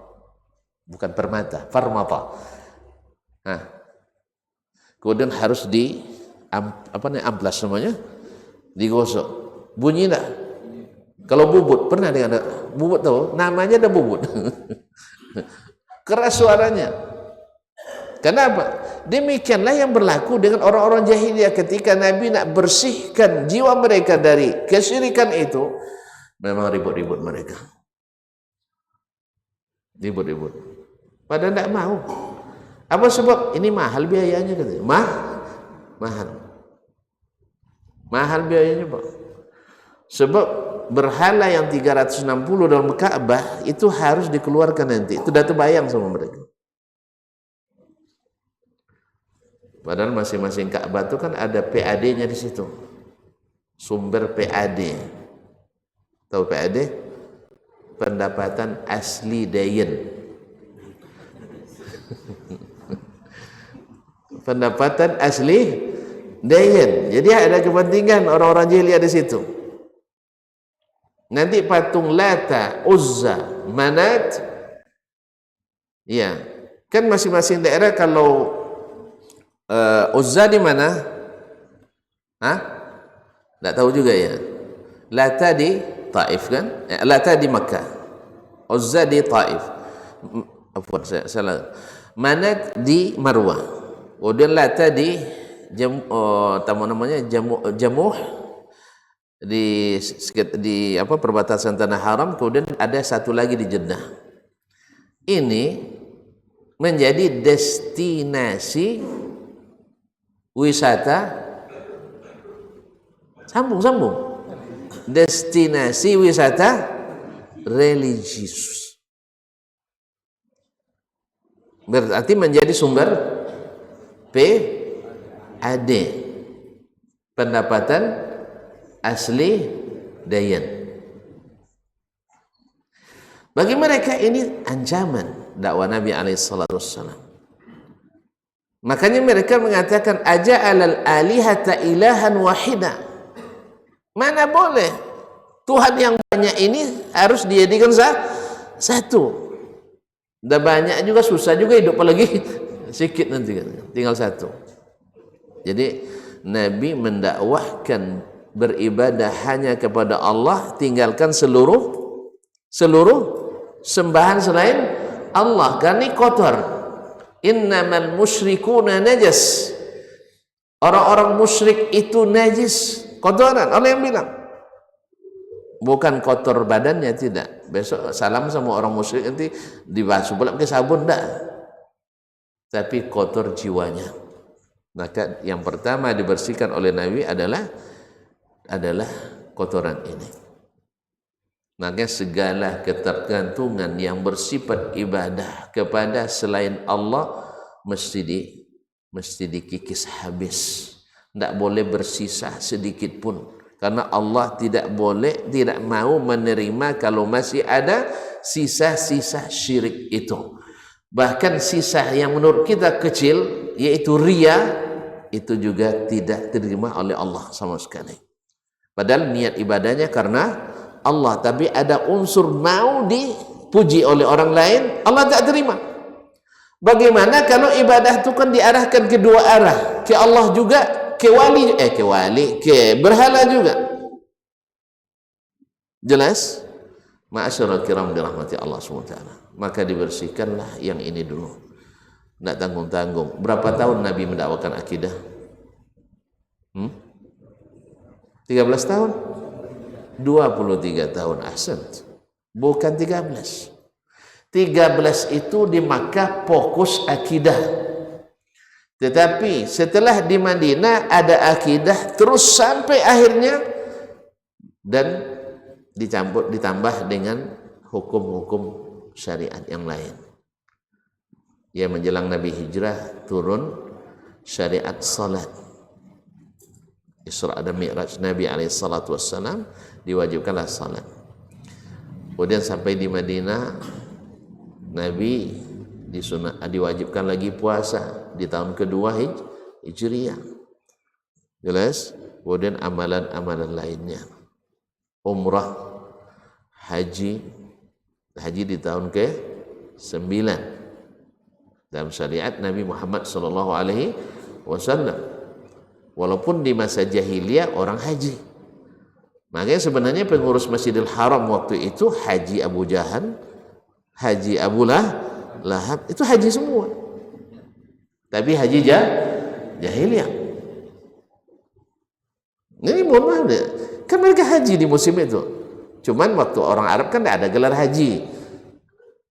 bukan permata, farmata. Kemudian harus amplas namanya, digosok. Bunyi enggak? Kalau bubut, pernah dengar bubut tahu? Namanya ada bubut. Keras suaranya. Kenapa? Demikianlah yang berlaku dengan orang-orang jahiliyah ketika Nabi nak bersihkan jiwa mereka dari kesyirikan itu, memang ribut-ribut mereka. Ribut-ribut. Padahal tidak mau. Apa sebab? Ini mahal biayanya katanya. Mahal biayanya Pak. Sebab berhala yang 360 dalam Ka'bah itu harus dikeluarkan nanti. Itu dah terbayang sama mereka. Padahal masing-masing Ka'bah itu kan ada PAD-nya di situ. Sumber PAD. Tahu PAD? Pendapatan asli dayen. Pendapatan asli dayen. Jadi ada kepentingan orang-orang jahiliyah di situ. Nanti patung Lata, Uzza, Manat, ya, kan masing-masing daerah. Kalau Uzza di mana? Tidak tahu juga ya. Lata di Taif kan? Lata di Makkah, Uzza di Taif. Saya salah. Manat di Marwah. Kemudian Lata di Jamuh di perbatasan Tanah Haram. Kemudian ada satu lagi di Jeddah. Ini menjadi destinasi wisata, sambung destinasi wisata religius. Berarti menjadi sumber PAD, pendapatan asli dayan. Bagi mereka ini ancaman dakwah Nabi alaihissalam. Makanya mereka mengatakan aja'alal alihata ilahan wahida. Mana boleh Tuhan yang banyak ini harus dijadikan satu. Udah banyak juga susah juga hidup, apalagi sedikit nanti kan, tinggal satu. Jadi Nabi mendakwahkan beribadah hanya kepada Allah, tinggalkan seluruh sembahan selain Allah, karena ini kotor. Innamal musyrikuna najas. Orang-orang musyrik itu najis, kotoran. Allah yang bilang. Bukan kotor badannya, tidak. Besok salam sama orang musyrik nanti dibasuh pula pakai sabun, enggak. Tapi kotor jiwanya. Maka yang pertama dibersihkan oleh Nabi adalah kotoran ini. Maka segala ketergantungan yang bersifat ibadah kepada selain Allah mesti mesti dikikis habis, tidak boleh bersisa sedikit pun, karena Allah tidak mau menerima kalau masih ada sisa-sisa syirik itu. Bahkan sisa yang menurut kita kecil, yaitu riya, itu juga tidak diterima oleh Allah sama sekali. Padahal niat ibadahnya karena Allah, tapi ada unsur mau dipuji oleh orang lain, Allah tak terima. Bagaimana kalau ibadah itu kan diarahkan ke dua arah, ke Allah juga, ke berhala juga. Jelas? Ma'asyiral kiram dirahmati Allah SWT. Maka dibersihkanlah yang ini dulu. Tidak tanggung-tanggung. Berapa tahun Nabi mendakwakan akidah? 13 tahun? 23 tahun. Ahsan. Bukan 13. 13 itu di Makkah fokus akidah. Tetapi setelah di Madinah ada akidah terus sampai akhirnya, dan ditambah dengan hukum-hukum syariat yang lain. Ya, menjelang Nabi hijrah turun syariat salat. Isra dan Mi'raj Nabi SAW diwajibkanlah salat. Kemudian sampai di Madinah Nabi diwajibkan lagi puasa di tahun kedua Hijriah. Jelas? Kemudian amalan-amalan lainnya, umrah, haji di tahun ke-9 dalam syariat Nabi Muhammad SAW. Walaupun di masa jahiliyah orang haji, makanya sebenarnya pengurus Masjidil Haram waktu itu Haji Abu Jahal, Haji Abu Lahab, itu haji semua, tapi haji jahiliyah. Ini mohon maaf deh, kan mereka haji di musim itu. Cuman waktu orang Arab kan tidak ada gelar haji.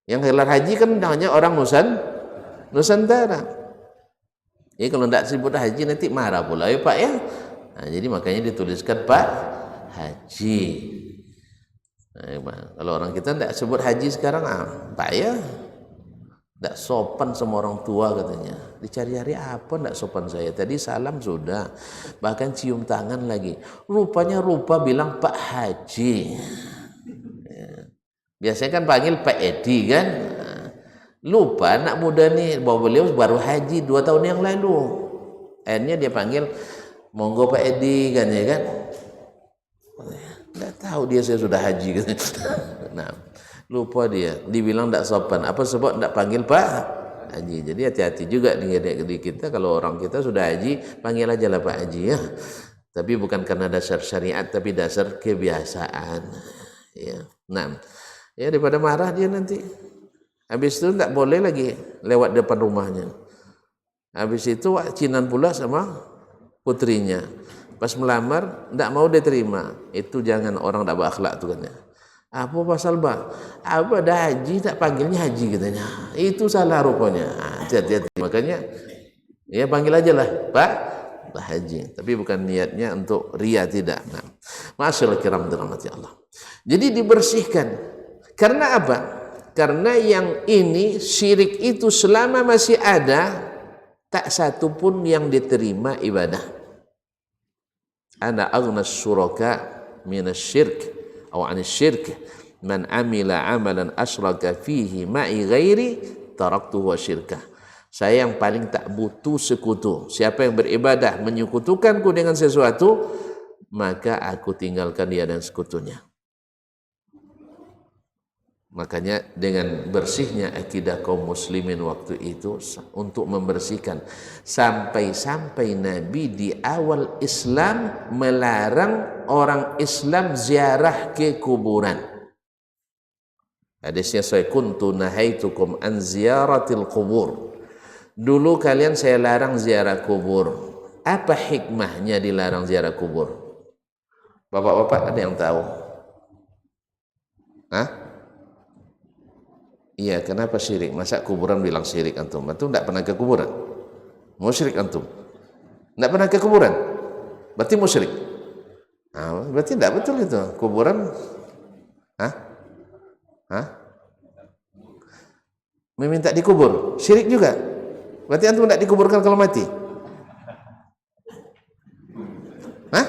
Yang gelar haji kan hanya orang Nusantara. Jadi kalau tidak disebut haji nanti marah pula ya Pak ya. Nah, jadi makanya dituliskan Pak Haji. Nah, kalau orang kita tidak sebut haji sekarang, Pak ya, tidak sopan sama orang tua katanya. Dicari-cari apa tidak sopan saya? Tadi salam sudah, bahkan cium tangan lagi. Rupanya bilang Pak Haji. Biasanya kan panggil Pak Edi kan. Lupa anak muda nih bahwa beliau baru haji 2 tahun yang lalu. Akhirnya dia panggil monggo Pak Edi kan ya kan. Tidak tahu dia saya sudah haji gitu. Nah, lupa dia, dibilang tidak sopan. Apa sebab tidak panggil Pak Haji? Jadi hati-hati juga di kita, kalau orang kita sudah haji panggil aja lah Pak Haji ya. Tapi bukan karena dasar syariat, tapi dasar kebiasaan. Ya, nah, ya daripada marah dia nanti. Habis itu tidak boleh lagi lewat depan rumahnya. Habis itu cinan pula sama putrinya. Pas melamar tidak mau diterima. Itu jangan, orang tidak berakhlak tuh kan ya. Apa pasal Pak? Apa dah haji tak panggilnya haji katanya. Itu salah rupanya. Hati-hati. Makanya ya panggil aja lah Pak Haji. Tapi bukan niatnya untuk ria, tidak. Nah, masyaallah kiram dirahmati Allah. Jadi dibersihkan. Karena apa? Karena yang ini syirik itu selama masih ada, tak satu pun yang diterima ibadah. Ana aghna syuraka minasyirk atau anisyirk man amila amalan asyraka fihi ma'i ghairi taraktuhu wa syirkah. Saya yang paling tak butuh sekutu. Siapa yang beribadah menyekutukanku dengan sesuatu, maka aku tinggalkan dia dan sekutunya. Makanya dengan bersihnya akidah kaum muslimin waktu itu, untuk membersihkan, sampai-sampai Nabi di awal Islam melarang orang Islam ziarah ke kuburan. Hadisnya, saya kuntu nahaitukum an ziyaratil kubur. Dulu kalian saya larang ziarah kubur. Apa hikmahnya dilarang ziarah kubur? Bapak-bapak ada yang tahu? Hah? Iya, kenapa syirik? Masa kuburan bilang syirik antum? Antum tidak pernah ke kuburan? Musyrik antum? Tidak pernah ke kuburan? Berarti musyrik? Nah, berarti tidak betul itu. Kuburan? Hah? Meminta dikubur? Syirik juga? Berarti antum tidak dikuburkan kalau mati? Hah?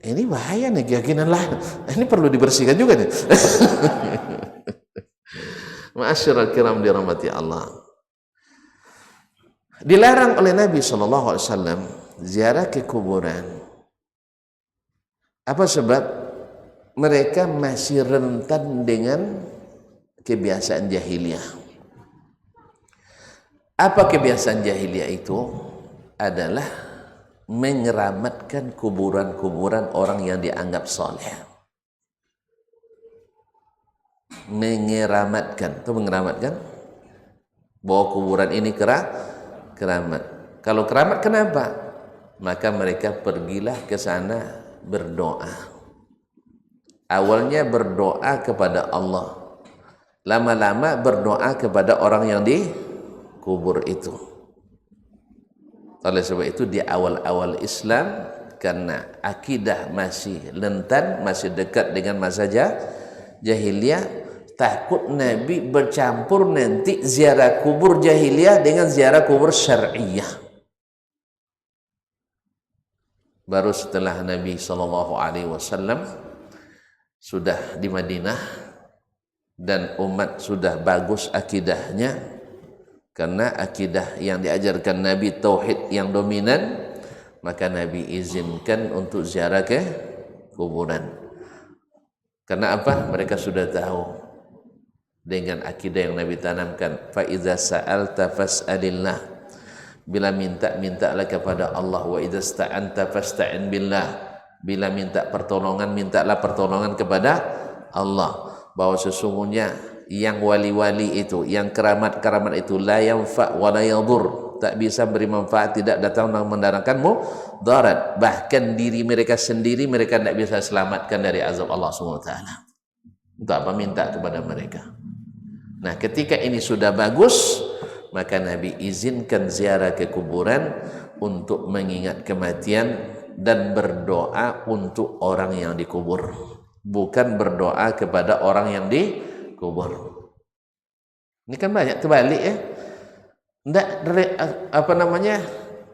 Ini bahaya nih keyakinan lain. Ini perlu dibersihkan juga nih. Ma'asyiral kiram dirahmati Allah. Dilarang oleh Nabi SAW ziarah ke kuburan. Apa sebab? Mereka masih rentan dengan kebiasaan jahiliyah. Apa kebiasaan jahiliyah itu? Adalah menyelamatkan kuburan-kuburan orang yang dianggap soleh. Menyelamatkan, itu menyelamatkan. Bawa kuburan ini keramat. Kalau keramat kenapa? Maka mereka pergilah ke sana berdoa. Awalnya berdoa kepada Allah, lama-lama berdoa kepada orang yang dikubur itu. Oleh sebab itu di awal-awal Islam, karena akidah masih rentan, masih dekat dengan masa jahiliyah, takut Nabi bercampur nanti ziarah kubur jahiliyah dengan ziarah kubur syar'iyah. Baru setelah Nabi SAW sudah di Madinah dan umat sudah bagus akidahnya, karena akidah yang diajarkan Nabi tauhid yang dominan, maka Nabi izinkan untuk ziarah ke kuburan. Karena apa? Mereka sudah tahu dengan akidah yang Nabi tanamkan, fa iza sa'alta fas'alillah, bila mintalah kepada Allah, wa idza sta'anta fasta'in billah, bila minta pertolongan, mintalah pertolongan kepada Allah. Bahwa sesungguhnya yang wali-wali itu, yang keramat-keramat itu, la yanfa' wa la yadur, tak bisa beri manfaat, tidak datang mendatangkan mudarat. Bahkan diri mereka sendiri mereka tidak bisa selamatkan dari azab Allah SWT. Untuk apa minta kepada mereka? Nah, ketika ini sudah bagus, maka Nabi izinkan ziarah ke kuburan untuk mengingat kematian dan berdoa untuk orang yang dikubur, bukan berdoa kepada orang yang dikubur. Ini kan banyak terbalik ya. Ndak apa namanya?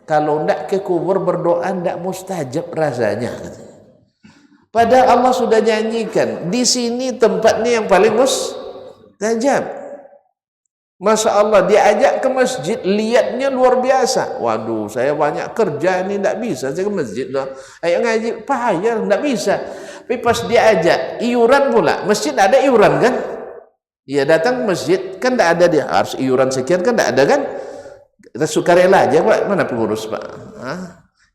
Kalau ndak ke kubur berdoa ndak mustajab rasanya. Padahal Allah sudah nyanyikan, di sini tempatnya yang paling mustajab. Masya Allah, diajak ke masjid, lihatnya luar biasa. Waduh, saya banyak kerja ini, tidak bisa saya ke masjid lah. Ayo ngaji, payah, tidak bisa. Tapi pas diajak, iuran pula. Masjid ada iuran kan? Ya datang ke masjid, kan tidak ada dia. Harus iuran sekian, kan tidak ada kan? Kita sukarela aja Pak, mana pengurus Pak?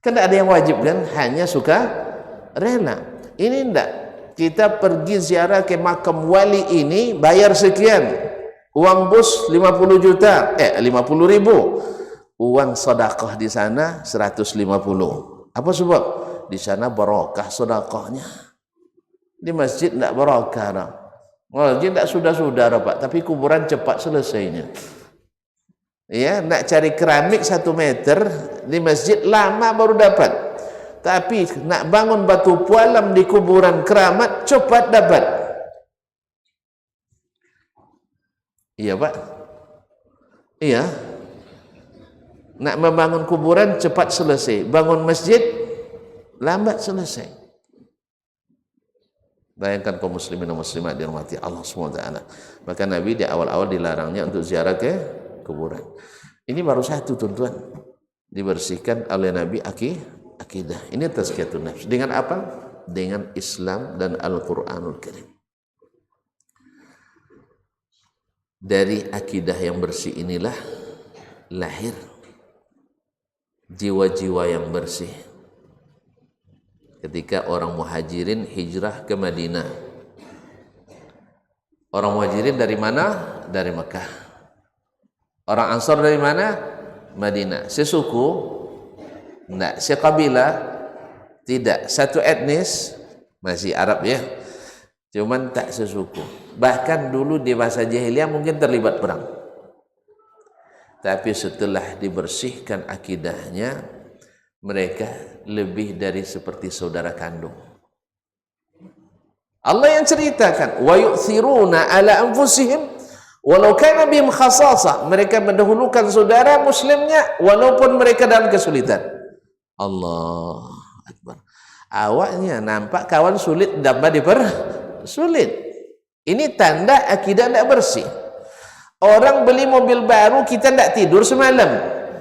Kan tidak ada yang wajib kan? Hanya sukarela. Ini tidak. Kita pergi ziarah ke makam wali ini, bayar sekian. Uang bus 50 juta, 50 ribu. Uang sedekah di sana 150. Apa sebab? Di sana barokah sedekahnya. Di masjid tidak barokah. Masjid tidak sudah-sudah Pak, tapi kuburan cepat selesainya. Ya, nak cari keramik 1 meter di masjid lama baru dapat. Tapi nak bangun batu pualam di kuburan keramat cepat dapat. Iya Pak. Iya. Nak membangun kuburan cepat selesai, bangun masjid lambat selesai. Bayangkan kaum muslimin dan muslimat dirahmati Allah SWT. Maka Nabi di awal-awal dilarangnya untuk ziarah ke kuburan. Ini baru satu tuan-tuan, dibersihkan oleh Nabi akidah. Ini tazkiyatun nafs. Dengan apa? Dengan Islam dan Al-Quranul Karim. Dari akidah yang bersih inilah lahir jiwa-jiwa yang bersih. Ketika orang muhajirin hijrah ke Madinah. Orang muhajirin dari mana? Dari Mekah. Orang Ansar dari mana? Madinah. Sesuku? Tidak. Sekabilah? Tidak. Satu etnis? Masih Arab ya. Cuman tak sesuku. Bahkan dulu di masa jahiliyah mungkin terlibat perang. Tapi setelah dibersihkan akidahnya, mereka lebih dari seperti saudara kandung. Allah yang ceritakan, wa yu'thiruna ala anfusihim Walau kana bihim khasasah, mereka mendahulukan saudara muslimnya walaupun mereka dalam kesulitan. Allah Akbar. Awaknya nampak kawan sulit dapat dipersulit. Ini tanda akidah tidak bersih. Orang beli mobil baru kita tidak tidur semalam.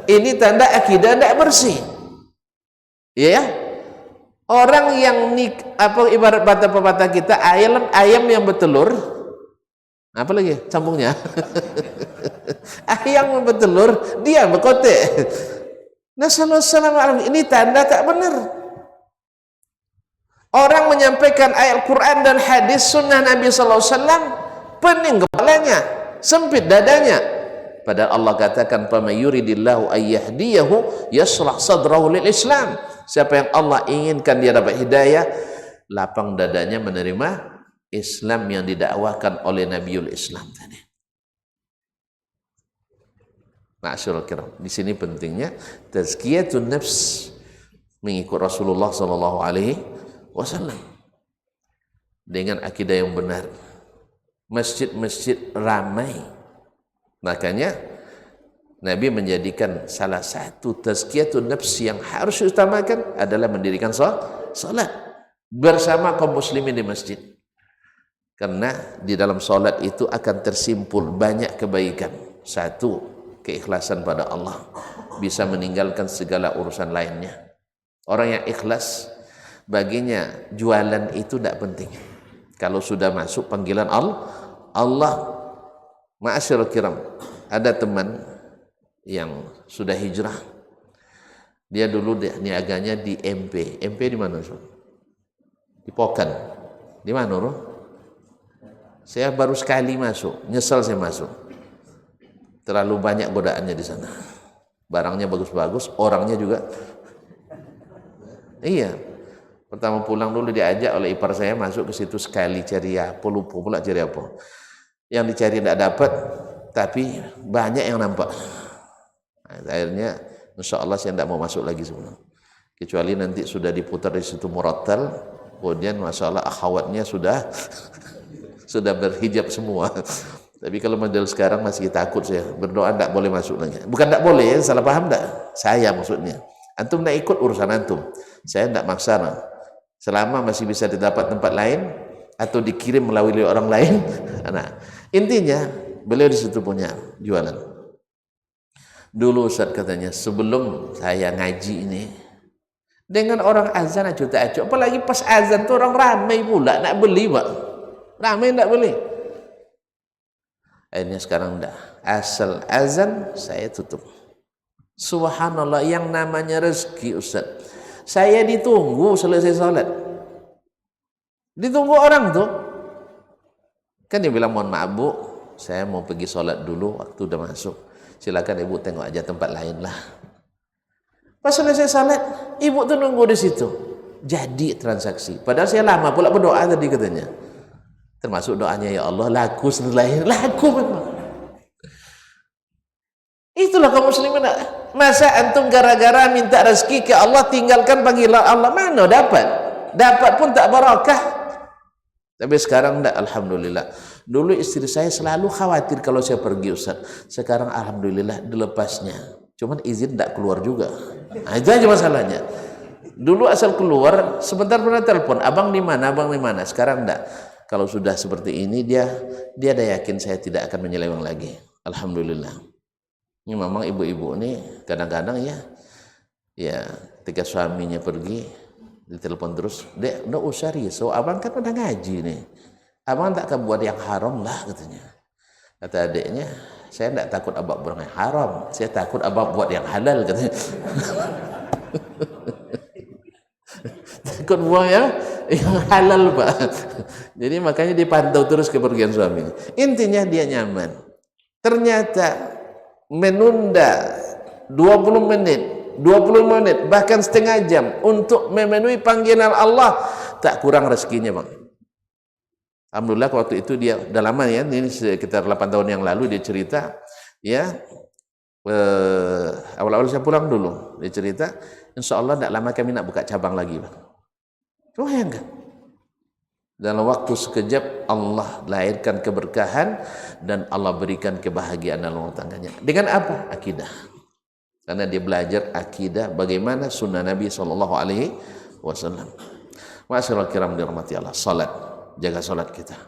Ini tanda akidah tidak bersih. Ya, orang yang ibarat pepatah kita ayam yang bertelur, apa lagi sambungnya? Ayam yang bertelur dia berkotek. Nasallallahu ini tanda tak benar. Orang menyampaikan ayat Quran dan hadis sunnah Nabi sallallahu alaihi wasallam pening kepalanya, sempit dadanya. Padahal Allah katakan faman yuridillahu ayyahdiyahu yashrah sadrahu lil Islam. Siapa yang Allah inginkan dia dapat hidayah, lapang dadanya menerima Islam yang didakwakan oleh Nabiul Islam tadi. Ma'asyiral kiram, di sini pentingnya tazkiyatun nafs, mengikut Rasulullah sallallahu alaihi wasallam dengan akidah yang benar. Masjid-masjid ramai. Makanya Nabi menjadikan salah satu tazkiyatun nafs yang harus diutamakan adalah mendirikan salat bersama kaum muslimin di masjid. Karena di dalam salat itu akan tersimpul banyak kebaikan. Satu, keikhlasan pada Allah, bisa meninggalkan segala urusan lainnya. Orang yang ikhlas, baginya jualan itu tidak penting. Kalau sudah masuk panggilan Allah. Ma'asyiral kiram, ada teman yang sudah hijrah. Dia dulu niaganya di MP. MP di mana? Di Pokan. Di mana, Roh? Saya baru sekali masuk, nyesal saya masuk. Terlalu banyak godaannya di sana. Barangnya bagus-bagus, orangnya juga. Iya. Pertama pulang dulu diajak oleh ipar saya masuk ke situ sekali, cari apa, lupa pula cari apa. Yang dicari tidak dapat, tapi banyak yang nampak. Akhirnya insya Allah saya tidak mau masuk lagi sebelum. Kecuali nanti sudah diputar di situ murattal, kemudian masya Allah akhwatnya sudah berhijab semua. Tapi kalau model sekarang masih takut saya, berdoa tidak boleh masuk lagi. Bukan tidak boleh, ya, salah paham tidak? Saya maksudnya. Antum tidak ikut urusan antum. Saya tidak maksa. Selama masih bisa didapat tempat lain atau dikirim melalui orang lain. Nah, intinya beliau di situ punya jualan. Dulu Ustaz katanya sebelum saya ngaji ini dengan orang azan acuh-acuh, apalagi pas azan tuh orang ramai pula nak beli, Pak. Ramai nak beli. Akhirnya sekarang enggak. Asal azan saya tutup. Subhanallah, yang namanya rezeki Ustaz. Saya ditunggu selesai salat. Ditunggu orang tuh. Kan dia bilang, mohon maaf Bu, saya mau pergi sholat dulu, waktu udah masuk. Silakan Ibu tengok aja tempat lain lah. Pas selesai sholat, Ibu tuh nunggu di situ. Jadi transaksi. Padahal saya lama pula berdoa tadi katanya. Termasuk doanya, ya Allah, laku setelah ini. Laku memang. Itulah kaum muslimin. Masa antum gara-gara minta rezeki ke Allah tinggalkan panggilan Allah? Mana dapat? Dapat pun tak barakah. Tapi sekarang enggak, alhamdulillah. Dulu istri saya selalu khawatir kalau saya pergi Ustaz. Sekarang alhamdulillah dilepasnya. Cuman izin enggak keluar juga. Nah, itu aja masalahnya. Dulu asal keluar sebentar pernah telepon, abang di mana, abang di mana. Sekarang enggak. Kalau sudah seperti ini dia ada yakin saya tidak akan menyeleweng lagi. Alhamdulillah. Ini memang ibu-ibu ini kadang-kadang ya ketika suaminya pergi ditelepon terus, Dek, udah usah risau, abang kan udah ngaji nih, abang tak akan buat yang haram lah katanya. Kata adiknya, saya tidak takut abang buat yang haram, saya takut abang buat yang halal katanya. Takut buang yang halal Pak. Jadi makanya dipantau terus kepergian suaminya. Intinya dia nyaman. Ternyata menunda 20 menit, 20 menit, bahkan setengah jam untuk memenuhi panggilan Allah, tak kurang rezekinya Bang. Alhamdulillah waktu itu dia udah lama ya, ini sekitar 8 tahun yang lalu dia cerita ya, awal-awal saya pulang dulu dia cerita, insya Allah tidak lama kami nak buka cabang lagi Bang. Bayangkan Dalam waktu sekejap Allah lahirkan keberkahan dan Allah berikan kebahagiaan dalam rumah tangganya. Dengan apa? Akidah. Karena dia belajar akidah bagaimana sunnah Nabi SAW. Masyaallah kiram dirahmati Allah. Salat, jaga salat kita.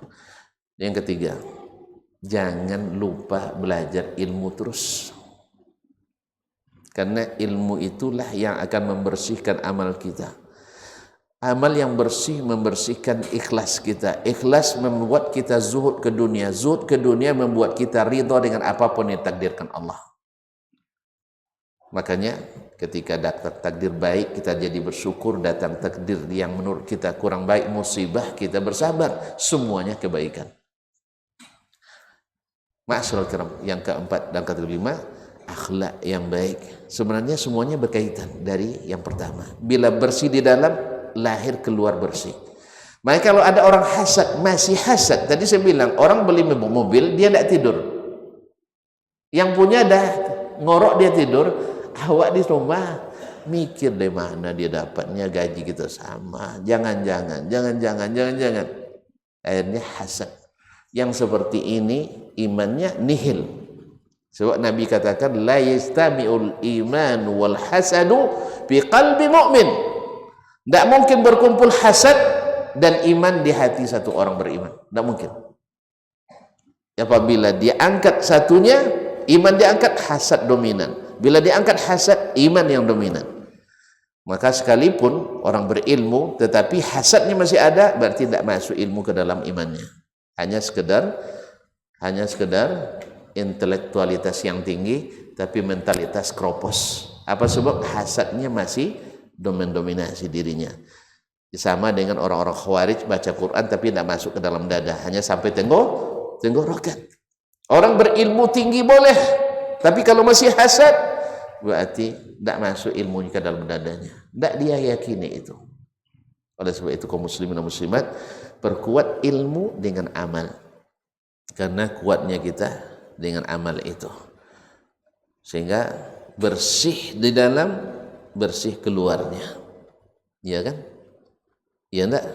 Yang ketiga, jangan lupa belajar ilmu terus. Karena ilmu itulah yang akan membersihkan amal kita. Amal yang bersih membersihkan ikhlas kita. Ikhlas membuat kita zuhud ke dunia. Zuhud ke dunia membuat kita ridha dengan apapun yang ditakdirkan Allah. Makanya ketika datang takdir baik, kita jadi bersyukur. Datang takdir yang menurut kita kurang baik, musibah, kita bersabar. Semuanya kebaikan. Ma'asyiral kiram, yang keempat dan kelima, akhlak yang baik. Sebenarnya semuanya berkaitan dari yang pertama. Bila bersih di dalam, lahir keluar bersih. Maka kalau ada orang hasad, masih hasad. Tadi saya bilang, orang beli mobil, dia tidak tidur. Yang punya dah ngorok dia tidur, awak di rumah mikir dari mana dia dapatnya, gaji kita sama. Jangan-jangan. Akhirnya hasad. Yang seperti ini imannya nihil. Sebab Nabi katakan la yastami'ul iman wal hasadu fi qalbi mu'min. Tidak mungkin berkumpul hasad dan iman di hati satu orang beriman. Tidak mungkin. Apabila dia angkat satunya, iman diangkat, hasad dominan. Bila diangkat hasad, iman yang dominan. Maka sekalipun orang berilmu tetapi hasadnya masih ada, berarti tidak masuk ilmu ke dalam imannya. Hanya sekedar intelektualitas yang tinggi tapi mentalitas kropos. Apa sebab? Hasadnya masih dominasi dirinya. Sama dengan orang-orang khawarij, baca Quran tapi tidak masuk ke dalam dada, hanya sampai tenggorokan. Orang berilmu tinggi boleh, tapi kalau masih hasad, berarti tidak masuk ilmunya ke dalam dadanya. Tidak dia yakini itu. Oleh sebab itu kaum muslimin dan muslimat, perkuat ilmu dengan amal. Karena kuatnya kita dengan amal itu. Sehingga bersih di dalam, bersih keluarnya. Iya kan? Iya enggak?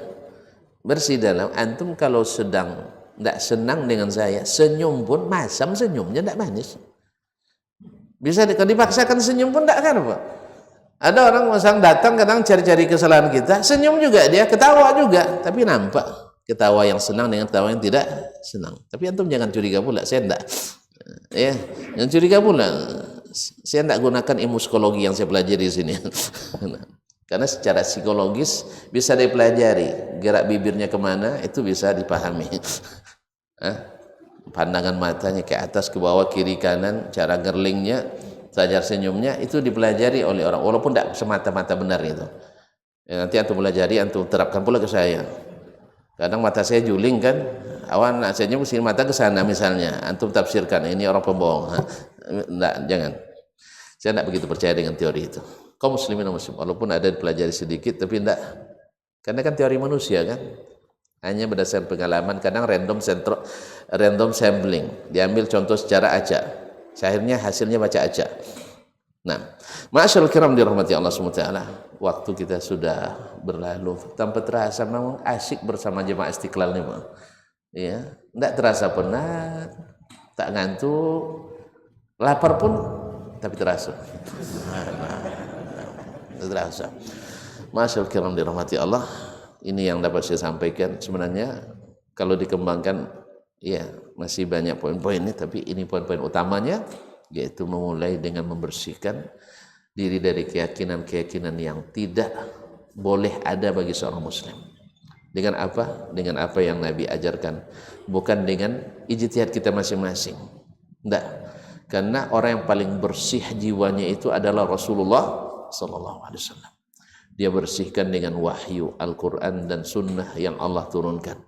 Bersih dalam. Antum kalau sedang tidak senang dengan saya, senyum pun masam senyumnya tidak manis. Bisa kalau dipaksakan senyum pun tidak kan apa? Ada orang masang datang kadang cari-cari kesalahan kita, senyum juga dia, ketawa juga, tapi nampak ketawa yang senang dengan ketawa yang tidak senang. Tapi antum jangan curiga pula, saya tidak. Ya, jangan curiga pula. Saya tidak gunakan ilmu psikologi yang saya pelajari di sini. Karena secara psikologis bisa dipelajari, gerak bibirnya kemana itu bisa dipahami. Pandangan matanya ke atas ke bawah kiri kanan, cara gerlingnya, sajar senyumnya itu dipelajari oleh orang, walaupun tidak semata-mata benar itu. Ya, nanti antum pelajari, antum terapkan pula ke saya. Kadang mata saya juling kan, awan senyum sini mata ke sana misalnya, antum tafsirkan ini orang pembohong. Enggak, jangan. Saya tidak begitu percaya dengan teori itu. Kaum muslimin dan muslim, walaupun ada dipelajari sedikit, tapi tidak. Karena kan teori manusia kan, hanya berdasarkan pengalaman, kadang random sampling, diambil contoh secara acak. Akhirnya hasilnya baca acak. Nah, ma'asyarul kiram dirahmati Allah SWT, waktu kita sudah berlalu tanpa terasa. Memang asyik bersama jemaah Istiqlal ini, Pak. Ya, tidak terasa penat, tak ngantuk, lapar pun tapi terasa. Terasa. Masyaallah kiram dirahmati Allah. Ini yang dapat saya sampaikan. Sebenarnya kalau dikembangkan, ya masih banyak poin-poin ini, tapi ini poin-poin utamanya, yaitu memulai dengan membersihkan diri dari keyakinan-keyakinan yang tidak boleh ada bagi seorang muslim. Dengan apa? Dengan apa yang Nabi ajarkan, bukan dengan ijtihad kita masing-masing. Tidak. Karena orang yang paling bersih jiwanya itu adalah Rasulullah sallallahu alaihi wasallam. Dia bersihkan dengan wahyu Al-Quran dan sunnah yang Allah turunkan.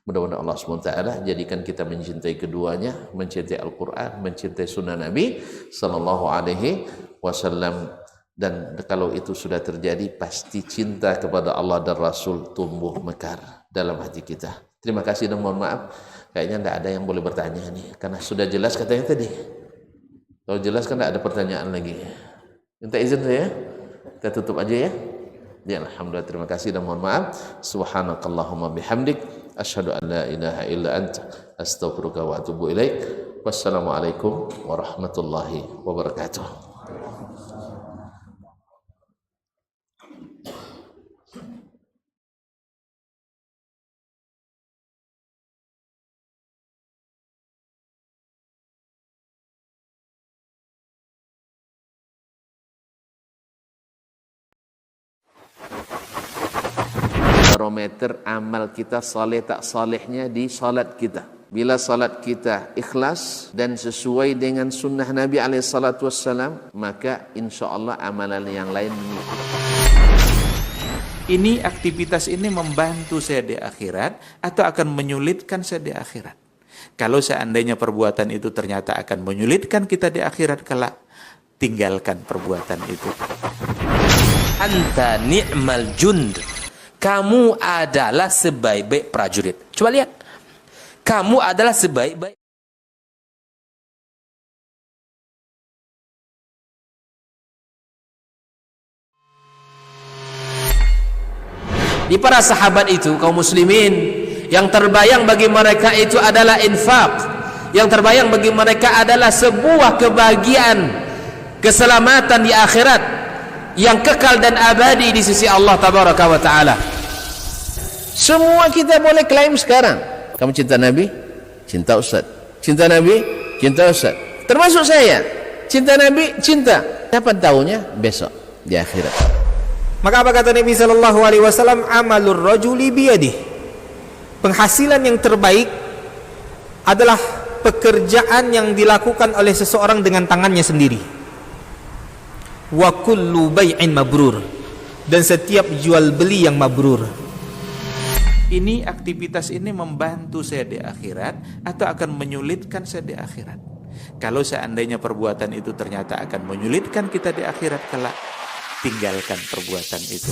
Mudah-mudahan Allah SWT jadikan kita mencintai keduanya, mencintai Al-Quran, mencintai sunnah Nabi sallallahu alaihi wasallam. Dan kalau itu sudah terjadi, pasti cinta kepada Allah dan Rasul tumbuh mekar dalam hati kita. Terima kasih dan mohon maaf, kayaknya tidak ada yang boleh bertanya nih, karena sudah jelas katanya tadi. Kalau jelas kan tidak ada pertanyaan lagi. Minta izin saya, kita tutup aja ya. Ya, alhamdulillah, terima kasih dan mohon maaf. Subhanakallahumma bihamdik, asyhadu an la ilaha illa anta astaghfiruka wa atubu ilaik. Wassalamualaikum warahmatullahi wabarakatuh. Barometer amal kita saleh tak salehnya di salat kita. Bila salat kita ikhlas dan sesuai dengan sunnah Nabi SAW, maka insya Allah amalan yang lain mengikut. Ini aktivitas ini membantu saya di akhirat atau akan menyulitkan saya di akhirat? Kalau seandainya perbuatan itu ternyata akan menyulitkan kita di akhirat kelak, tinggalkan perbuatan itu. Anta ni'mal jund. Kamu adalah sebaik-baik prajurit. Coba lihat. Kamu adalah sebaik-baik. Di para sahabat itu, kaum muslimin, yang terbayang bagi mereka itu adalah infak. Yang terbayang bagi mereka adalah sebuah kebahagiaan, keselamatan di akhirat yang kekal dan abadi di sisi Allah Tabaraka wa Ta'ala. Semua kita boleh klaim sekarang. Kamu cinta Nabi? Cinta Ustaz. Cinta Nabi? Cinta Ustaz. Termasuk saya. Cinta Nabi? Cinta. Kapan tahunya? Besok di akhirat. Maka apa kata Nabi sallallahu alaihi wasallam? Amalur rajuli biyadih. Penghasilan yang terbaik adalah pekerjaan yang dilakukan oleh seseorang dengan tangannya sendiri. Wa kullu bai'in mabrur. Dan setiap jual beli yang mabrur. Ini aktivitas ini membantu saya di akhirat atau akan menyulitkan saya di akhirat? Kalau seandainya perbuatan itu ternyata akan menyulitkan kita di akhirat kelak, tinggalkan perbuatan itu.